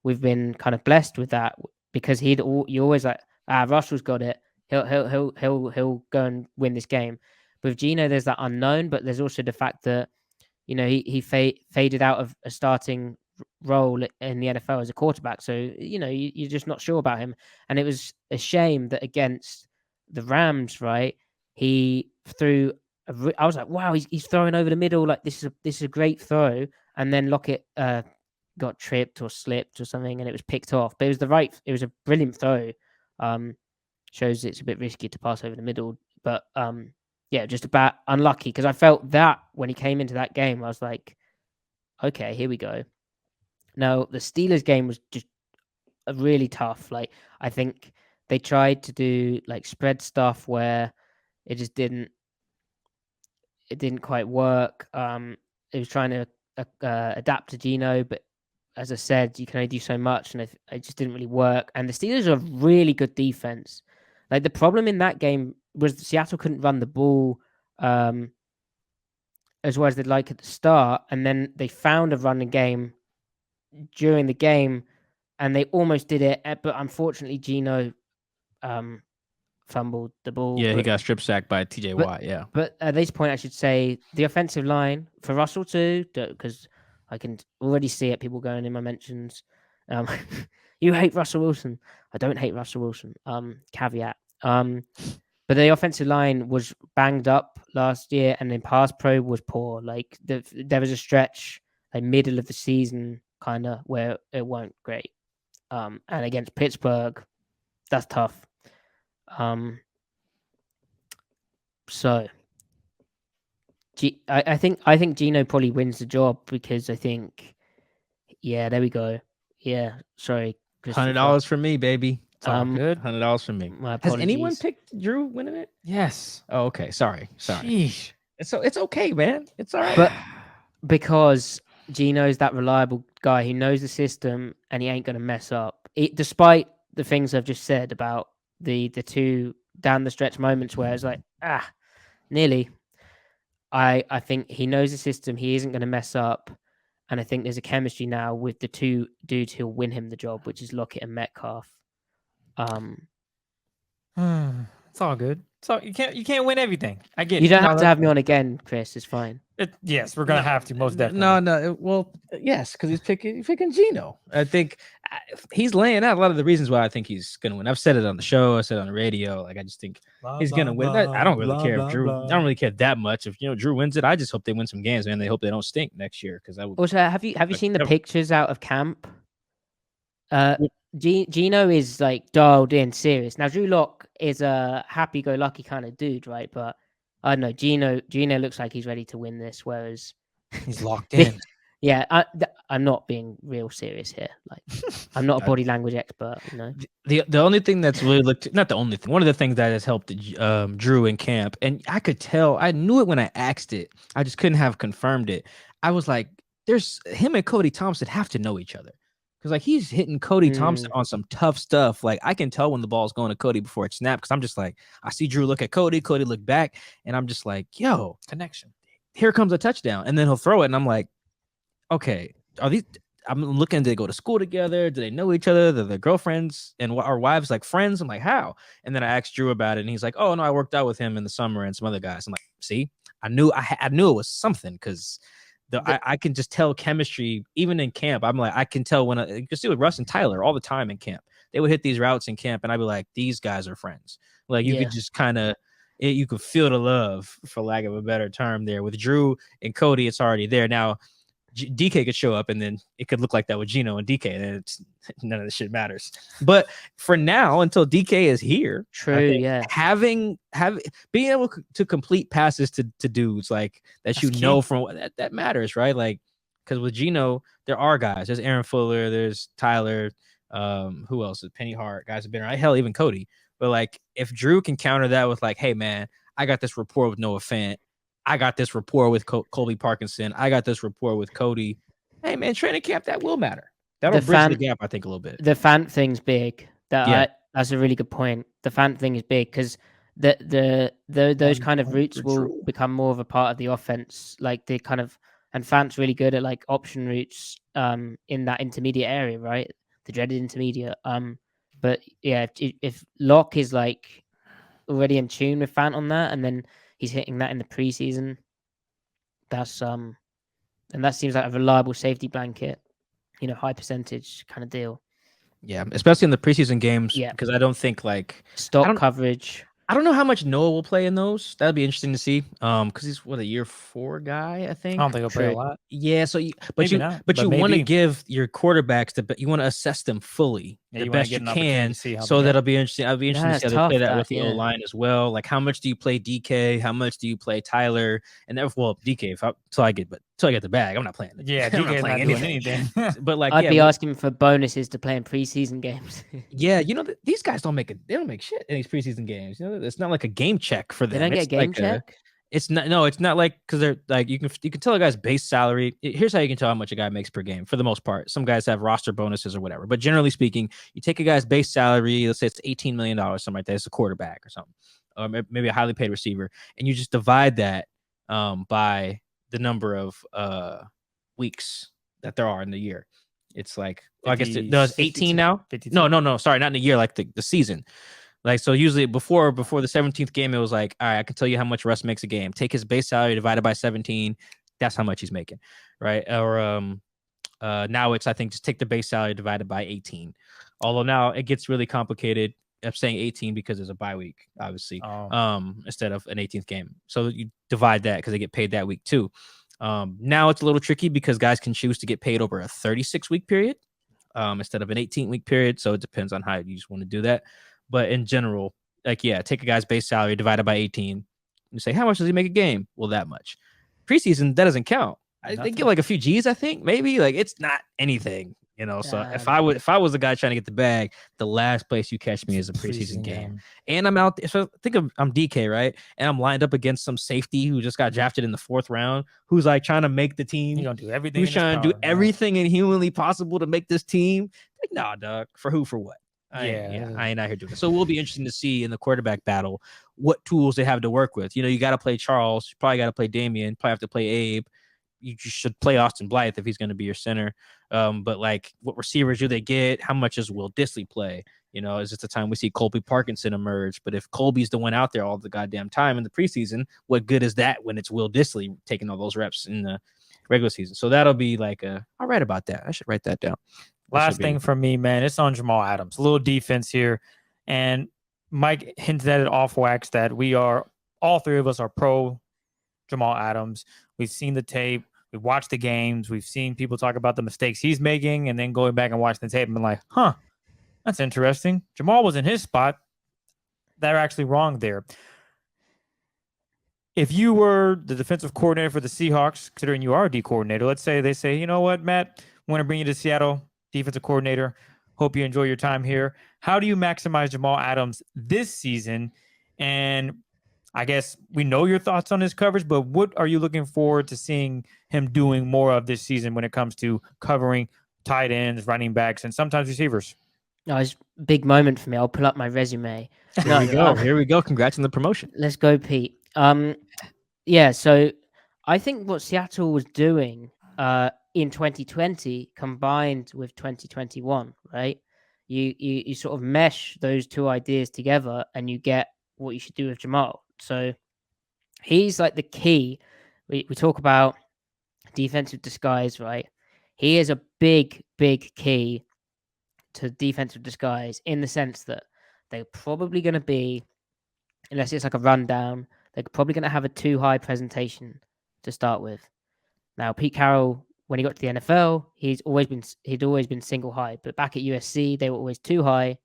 we've been kind of blessed with that because you always like, Russell's got it. He'll go and win this game. With Gino, there's that unknown, but there's also the fact that he faded out of a starting role in the NFL as a quarterback. So you're just not sure about him, and it was a shame that against the Rams, right? He threw. I was like, wow, he's throwing over the middle. Like this is a great throw, and then Lockett got tripped or slipped or something, and it was picked off. But it was a brilliant throw. Shows it's a bit risky to pass over the middle, but yeah, just about unlucky because I felt that when he came into that game, I was like, okay, here we go. Now the Steelers game was just really tough. Like I think they tried to do like spread stuff where it just didn't quite work. It was trying to adapt to Geno, but as I said, you can only do so much, and it just didn't really work. And the Steelers are a really good defense. Like the problem in that game was Seattle couldn't run the ball as well as they'd like at the start, and then they found a running game during the game, and they almost did it, but unfortunately, Geno fumbled the ball. Yeah, he got strip sacked by TJ Watt. Yeah, but at this point, I should say the offensive line for Russell too, because I can already see it. People going in my mentions. You hate Russell Wilson. I don't hate Russell Wilson. Caveat. But the offensive line was banged up last year, and then pass pro was poor. Like there was a stretch, like middle of the season, kind of where it weren't great. And against Pittsburgh, that's tough. So I think Geno probably wins the job because I think, yeah, there we go. Yeah, sorry, $100 for me, baby. It's all good. $100 for me. My Has anyone apologies. picked Drew winning it? Yes. Oh, okay. Sorry. Sheesh. It's okay, man. It's all right. But because Geno's that reliable guy, he knows the system and he ain't gonna mess up. Despite the things I've just said about the two down the stretch moments where it's like, nearly. I think he knows the system. He isn't going to mess up. And I think there's a chemistry now with the two dudes who'll win him the job, which is Lockett and Metcalf. It's all good. So you can't win everything. I get it. You don't have to have me on again, Chris. It's fine. Yes, we're gonna have to most definitely. No. Well, yes, because he's picking Geno. I think he's laying out a lot of the reasons why I think he's gonna win. I've said it on the show. I said it on the radio. Like I just think he's gonna win. I don't really care if Drew. I don't really care that much if Drew wins it. I just hope they win some games, man. They hope they don't stink next year because I would. Also, have you seen the pictures out of camp? Geno is like dialed in, serious. Now Drew Lock is a happy-go-lucky kind of dude, right? But I don't know. Geno looks like he's ready to win this, whereas he's locked in. Yeah, I'm not being real serious here. Like, I'm not a body language expert, The only thing that's really not the only thing. One of the things that has helped Drew in camp, and I could tell, I knew it when I asked it. I just couldn't have confirmed it. I was like, there's him and Cody Thompson have to know each other. Because like he's hitting Cody Thompson on some tough stuff. Like I can tell when the ball's going to Cody before it snaps. Because I'm just like, I see Drew look at Cody look back, and I'm just like, yo, connection. Here comes a touchdown, and then he'll throw it, and I'm like, okay, are these? I'm looking. Do they go to school together? Do they know each other? Do their girlfriends and our wives like friends? I'm like, how? And then I asked Drew about it, and he's like, oh no, I worked out with him in the summer and some other guys. I'm like, see, I knew it was something because. I can just tell chemistry even in camp. I'm like, I can tell when you can see with Russ and Tyler all the time in camp. They would hit these routes in camp, and I'd be like, these guys are friends. Like you could just kind of, you could feel the love, for lack of a better term. There with Drew and Cody, it's already there now. DK could show up, and then it could look like that with Geno and DK, and it's none of this shit matters. But for now, until DK is here, true, yeah, being able to complete passes to dudes like that, from that matters, right? Like Because with Geno, there are guys. There's Aaron Fuller. There's Tyler. Who else? Penny Hart. Guys have been around. Hell, even Cody. But like, if Drew can counter that with like, hey man, I got this rapport with Noah Fant. I got this rapport with Colby Parkinson. I got this rapport with Cody. Hey man, training camp, that will matter. That'll bridge the gap, I think, a little bit. The Fant thing's big. That's a really good point. The Fant thing is big because those kind of routes will become more of a part of the offense. Like they kind of, and Fant's really good at like option routes in that intermediate area, right? The dreaded intermediate. But yeah, if Locke is like already in tune with Fant on that, and then he's hitting that in the preseason, that's and that seems like a reliable safety blanket, high percentage kind of deal. Yeah, especially in the preseason games. Yeah, because I don't think like stock coverage. I don't know how much Noah will play in those. That'd be interesting to see. Because he's a year 4 guy, I think. I don't think he'll play a lot. Yeah, so you want to give your quarterbacks you want to assess them fully the best you can. So that'll be interesting. I'll be interested to see how they play that with the O-line as well. Like how much do you play DK? How much do you play Tyler? And DK till I get the bag, I'm not playing it. Yeah, DK not doing anything. But like I'd be asking for bonuses to play in preseason games. Yeah, these guys don't make shit in these preseason games. It's not like a game check for them. They don't get game check. It's not like because they're like you can tell a guy's base salary. Here's how you can tell how much a guy makes per game for the most part. Some guys have roster bonuses or whatever, but generally speaking, you take a guy's base salary. Let's say it's $18 million, something like that. It's a quarterback or something, or maybe a highly paid receiver, and you just divide that by the number of weeks that there are in the year. It's like 50, I guess it does 18 now. 52. No, sorry, not in a year, like the season. Like, so usually before the 17th game, it was like, all right, I can tell you how much Russ makes a game. Take his base salary divided by 17. That's how much he's making, right? Or now it's, I think, just take the base salary divided by 18. Although now it gets really complicated. I'm saying 18 because there's a bye week, obviously, instead of an 18th game. So you divide that because they get paid that week too. Now it's a little tricky because guys can choose to get paid over a 36-week period instead of an 18-week period. So it depends on how you just want to do that. But in general, like, yeah, take a guy's base salary divided by 18 and say, how much does he make a game? Well, that much. Preseason, that doesn't count. They get like a few G's, I think, maybe. Like, it's not anything, So if I was the guy trying to get the bag, the last place you catch me is a preseason game. And I'm out. So I'm DK, right? And I'm lined up against some safety who just got drafted in the 4th round, who's like trying to make the team. He's gonna do everything. Who's trying to do everything inhumanly possible to make this team. Like, nah, dog. For who? For what? I ain't out here doing it. So it will be interesting to see in the quarterback battle what tools they have to work with. You got to play Charles. You probably got to play Damian. Probably have to play Abe. You should play Austin Blythe if he's going to be your center. But like, what receivers do they get? How much does Will Dissly play? Is it the time we see Colby Parkinson emerge? But if Colby's the one out there all the goddamn time in the preseason, what good is that when it's Will Dissly taking all those reps in the regular season? So that'll be like I'll write about that. I should write that down. Last thing for me, man, it's on Jamal Adams. A little defense here. And Mike hinted at it off wax that all three of us are pro Jamal Adams. We've seen the tape. We've watched the games. We've seen people talk about the mistakes he's making and then going back and watching the tape and been like, that's interesting. Jamal was in his spot. They're actually wrong there. If you were the defensive coordinator for the Seahawks, considering you are a D coordinator, let's say they say, you know what, Matt, want to bring you to Seattle, defensive coordinator. Hope you enjoy your time here. How do you maximize Jamal Adams this season? And I guess we know your thoughts on his coverage, but what are you looking forward to seeing him doing more of this season when it comes to covering tight ends, running backs, and sometimes receivers? No, it's a big moment for me. I'll pull up my resume. Here we go. Congrats on the promotion. Let's go, Pete. Yeah, so I think what Seattle was doing in 2020 combined with 2021, right? You sort of mesh those two ideas together and you get what you should do with Jamal. So he's like the key. We talk about defensive disguise, right? He is a big, big key to defensive disguise in the sense that they're probably going to be, unless it's like a rundown, they're probably going to have a too high presentation to start with. Now, Pete Carroll, when he got to the NFL, he'd always been single high, but back at USC, they were always too high,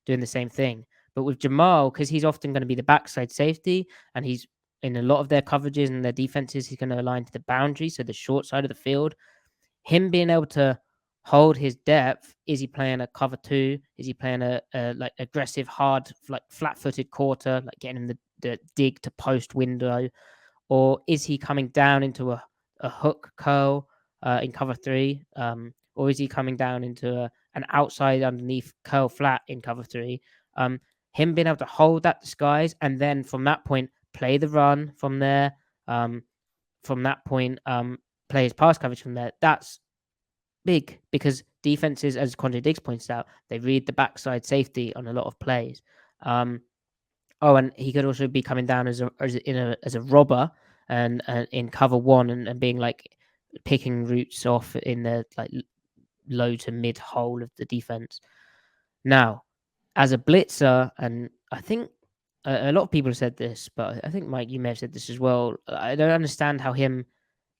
doing the same thing. But with Jamal, because he's often going to be the backside safety, and he's in a lot of their coverages and their defenses, he's going to align to the boundary, so the short side of the field. him being able to hold his depth. Is he playing a cover 2? Is he playing a like aggressive, hard, like flat-footed quarter, like getting in the dig to post window, or is he coming down into a hook curl in cover 3, or is he coming down into an outside underneath curl flat in cover 3? Him being able to hold that disguise and then from that point play the run from there. From that point, play his pass coverage from there. That's big because defenses, as Quandre Diggs points out, they read the backside safety on a lot of plays. And he could also be coming down as a robber and in cover 1 and being like picking routes off in the like low to mid hole of the defense. Now, as a blitzer, and I think a lot of people have said this, but I think Mike, you may have said this as well. I don't understand how him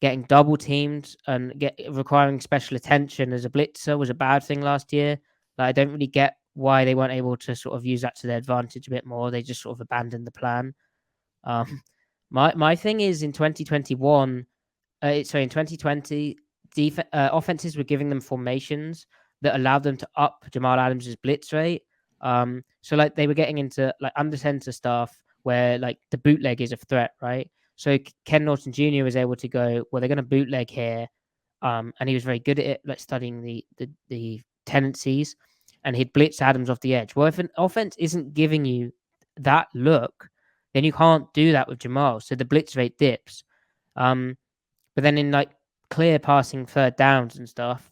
getting double teamed and requiring special attention as a blitzer was a bad thing last year. Like, I don't really get why they weren't able to sort of use that to their advantage a bit more. They just sort of abandoned the plan. My thing is in 2021, in 2020, offenses were giving them formations that allowed them to up Jamal Adams' blitz rate. So like they were getting into like under center stuff where like the bootleg is a threat, right? So Ken Norton Jr. was able to go, well, they're going to bootleg here, and he was very good at it, like studying the tendencies, and he'd blitz Adams off the edge. Well, if an offense isn't giving you that look, then you can't do that with Jamal. So the blitz rate dips. But then in like clear passing third downs and stuff,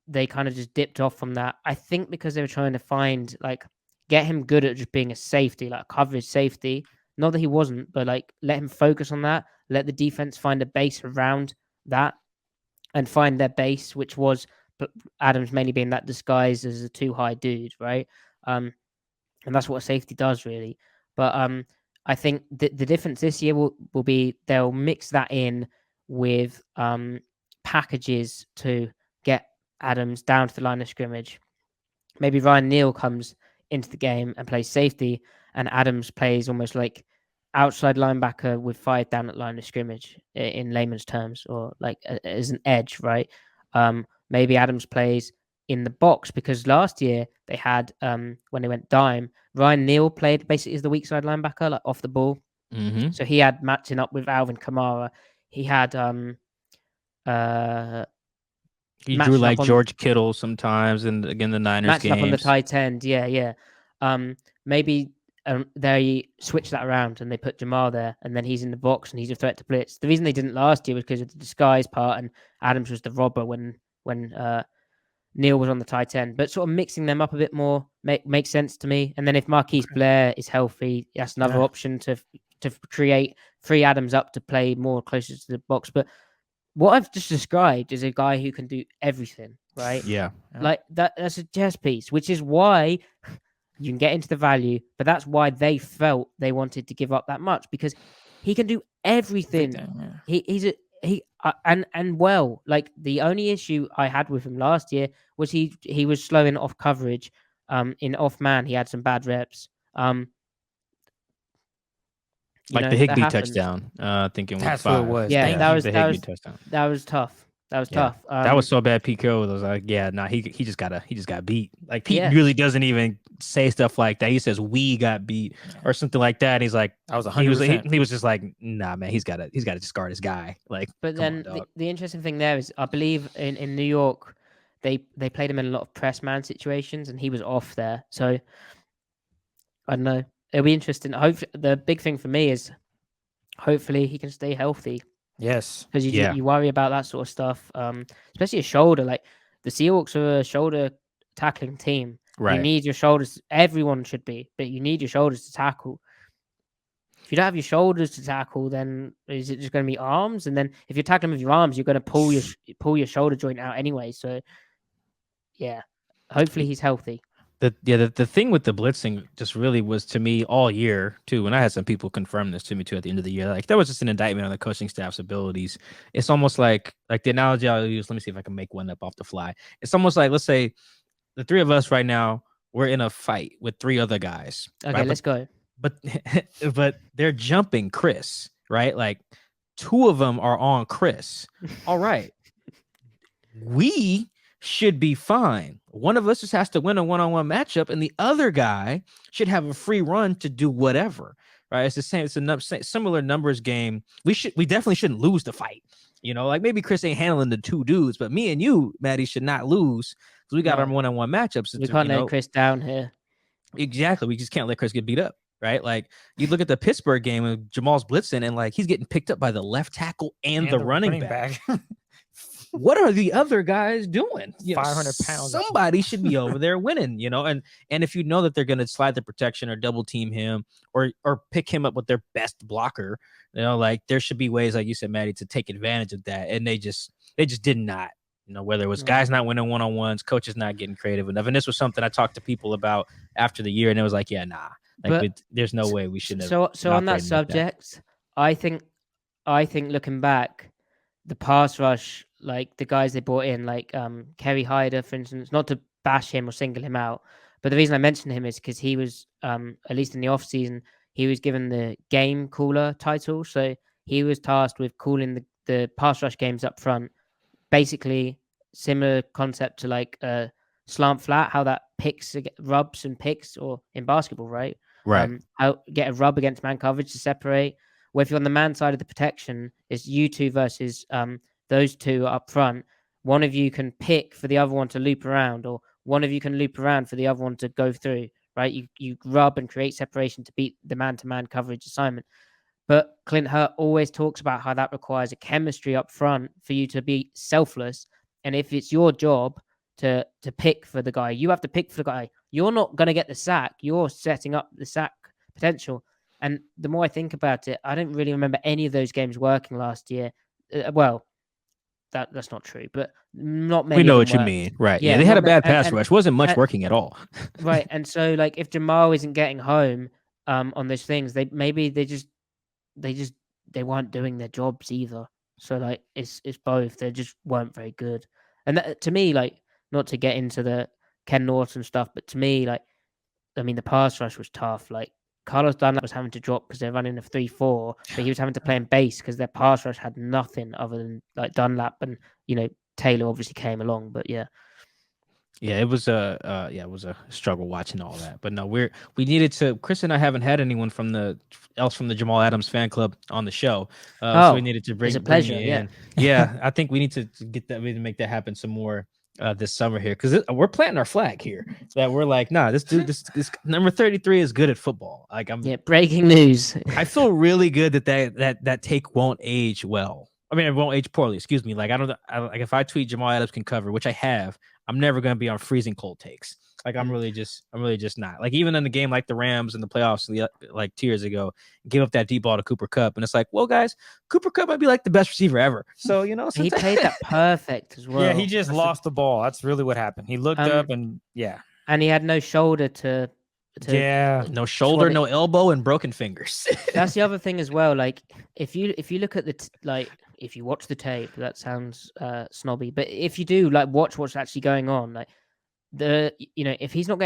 they kind of just dipped off from that. I think because they were trying to find like get him good at just being a safety, like coverage safety. Not that he wasn't, but like let him focus on that. Let the defense find a base around that and find their base, which was Adams mainly being that disguised as a too high dude, right? And that's what a safety does really. But I think the difference this year will be they'll mix that in with packages to get Adams down to the line of scrimmage. Maybe Ryan Neal comes into the game and plays safety, and Adams plays almost like outside linebacker with 5 down at line of scrimmage in layman's terms, or like as an edge, right? Maybe Adams plays in the box because last year they had when they went dime, Ryan Neal played basically as the weak side linebacker, like off the ball. Mm-hmm. So he had matching up with Alvin Kamara. He had he drew like George Kittle sometimes, and again the Niners matching games. up on the tight end. Yeah. Maybe they switch that around and they put Jamal there, and then he's in the box and he's a threat to blitz. The reason they didn't last year was because of the disguise part, and Adams was the robber when Neal was on the tight end. But sort of mixing them up a bit more makes sense to me. And then if Marquise Blair is healthy, that's another option to create free Adams up to play more closer to the box. But what I've just described is a guy who can do everything, right? Yeah. Like that's a chess piece, which is why you can get into the value, but that's why they felt they wanted to give up that much because he can do everything. Well, like the only issue I had with him last year was he was slow in off coverage. In off man, he had some bad reps. Like the Higbee touchdown, I think in week 5. What it was. Yeah, that was the Higbee touchdown. That was tough. Tough. That was so bad. Pete Carroll was like, he just got beat. Like Pete really doesn't even say stuff like that. He says we got beat or something like that. And he's like, I was 100%. He was just like, nah, man, he's got to discard his guy. Like, but then the interesting thing there is, I believe in New York, they played him in a lot of press man situations, and he was off there. So I don't know. It'll be interesting. The big thing for me is hopefully he can stay healthy. Yes. Because you worry about that sort of stuff, especially a shoulder. Like the Seahawks are a shoulder tackling team. Right. You need your shoulders. Everyone should be, but you need your shoulders to tackle. If you don't have your shoulders to tackle, then is it just going to be arms? And then if you're tackling with your arms, you're going to pull your shoulder joint out anyway. So yeah, hopefully he's healthy. The thing with the blitzing just really was to me all year too, and I had some people confirm this to me too at the end of the year. Like that was just an indictment on the coaching staff's abilities. It's almost like the analogy I'll use. Let me see if I can make one up off the fly. It's almost like, let's say the 3 of us right now, we're in a fight with 3 other guys. Okay, right? let's go. But they're jumping Chris, right? Like 2 of them are on Chris. All right. we should be fine. One of us just has to win a one-on-one matchup, and the other guy should have a free run to do whatever. Right? It's the same. It's a similar numbers game. We definitely shouldn't lose the fight. Like maybe Chris ain't handling the two dudes, but me and you, Matty, should not lose because we got our one-on-one matchups. We can't let Chris down here. Exactly. We just can't let Chris get beat up. Right? Like you look at the Pittsburgh game and Jamal's blitzing, and like he's getting picked up by the left tackle and the running back. What are the other guys doing? 500 pounds. Somebody should be over there winning, and if you know that they're going to slide the protection or double team him or pick him up with their best blocker, like there should be ways, like you said, Matty, to take advantage of that. And they just did not, whether it was guys not winning one-on-ones, coaches not getting creative enough. And this was something I talked to people about after the year, and it was like, yeah, nah, like there's no way we should have. So on that subject, I think looking back, the pass rush, like the guys they brought in, like Kerry Hyder, for instance, not to bash him or single him out, but the reason I mention him is because he was, at least in the off season, he was given the game caller title. So he was tasked with calling the pass rush games up front. Basically, similar concept to like slant flat, how that rubs and picks, or in basketball, right? Right. How get a rub against man coverage to separate. Where if you're on the man side of the protection, it's you two versus those two up front. One of you can pick for the other one to loop around, or one of you can loop around for the other one to go through, right? You rub and create separation to beat the man-to-man coverage assignment. But Clint Hurt always talks about how that requires a chemistry up front for you to be selfless. And if it's your job to pick for the guy, you have to pick for the guy. You're not going to get the sack. You're setting up the sack potential. And the more I think about it, I don't really remember any of those games working last year. Well, that's not true, but not many. We know what you mean, right? Yeah, they had a bad pass rush. Wasn't much working at all. Right, and so like if Jamal isn't getting home on those things, they weren't doing their jobs either. So like it's both. They just weren't very good. And that, to me, like, not to get into the Ken Norton stuff, but to me, like, I mean, the pass rush was tough. Like Carlos Dunlap was having to drop because they're running a 3-4, but he was having to play in base because their pass rush had nothing other than like Dunlap, and Taylor obviously came along, but yeah. Yeah, it was a struggle watching all that. But no, we needed to. Chris and I haven't had anyone from the Jamal Adams fan club on the show, so we needed to bring you in. Yeah, I think we need to get that. We need to make that happen some more this summer here, because we're planting our flag here. That we're like, nah, this dude, this number 33 is good at football. Like breaking news. I feel really good that take won't age well. I mean, it won't age poorly. Excuse me. Like like if I tweet Jamal Adams can cover, which I have, I'm never going to be on freezing cold takes. Like I'm really just not. Like even in a game like the Rams in the playoffs like 2 years ago, give up that deep ball to Cooper Kupp, and it's like, well, guys, Cooper Kupp might be like the best receiver ever. So he played that perfect as well. Yeah, he just lost the ball. That's really what happened. He looked up and and he had no shoulder to no shoulder, no elbow, and broken fingers. That's the other thing as well. Like if you look at if you watch the tape, that sounds snobby, but if you do watch what's actually going on, like if he's not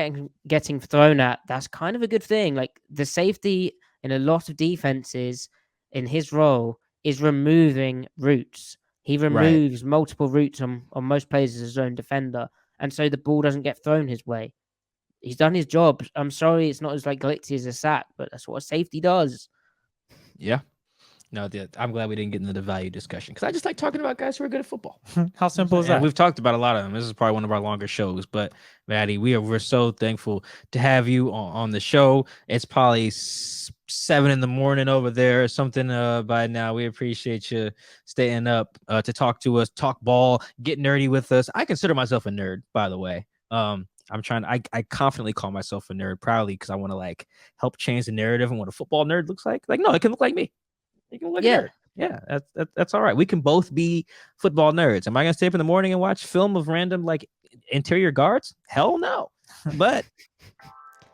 getting thrown at, that's kind of a good thing. Like the safety in a lot of defenses in his role is removing routes. He removes multiple routes on most players as his own defender, and so the ball doesn't get thrown his way. He's done his job. I'm sorry it's not as glitzy as a sack, but that's what a safety does. Yeah. No, I'm glad we didn't get into the value discussion, because I just like talking about guys who are good at football. How simple is that? We've talked about a lot of them. This is probably one of our longer shows, but Matty, we're so thankful to have you on the show. It's probably 7 a.m. over there or something by now. We appreciate you staying up to talk to us, talk ball, get nerdy with us. I consider myself a nerd, by the way. I confidently call myself a nerd proudly, because I want to help change the narrative and what a football nerd looks like. No, it can look like me. You can look at it. That's all right. We can both be football nerds. Am I gonna stay up in the morning and watch film of random interior guards? Hell no. But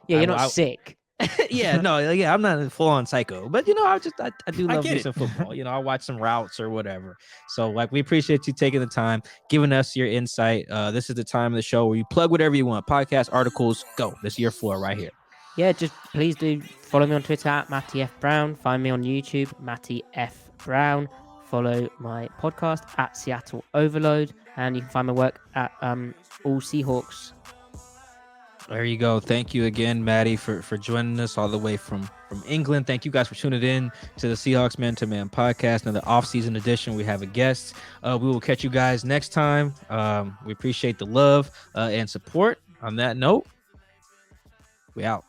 you're not sick. I'm not a full on psycho. But I do love me some football. I watch some routes or whatever. So we appreciate you taking the time, giving us your insight. This is the time of the show where you plug whatever you want. Podcast, articles, go. This is your floor right here. Yeah, just please do follow me on Twitter at Matty F. Brown. Find me on YouTube, Matty F. Brown. follow my podcast at Seattle Overload, and you can find my work at All Seahawks. There you go. Thank you again, Matty, for joining us all the way from England. Thank you guys for tuning in to the Seahawks Man to Man podcast, another off-season edition. We have a guest. We will catch you guys next time. We appreciate the love and support. On that note, we out.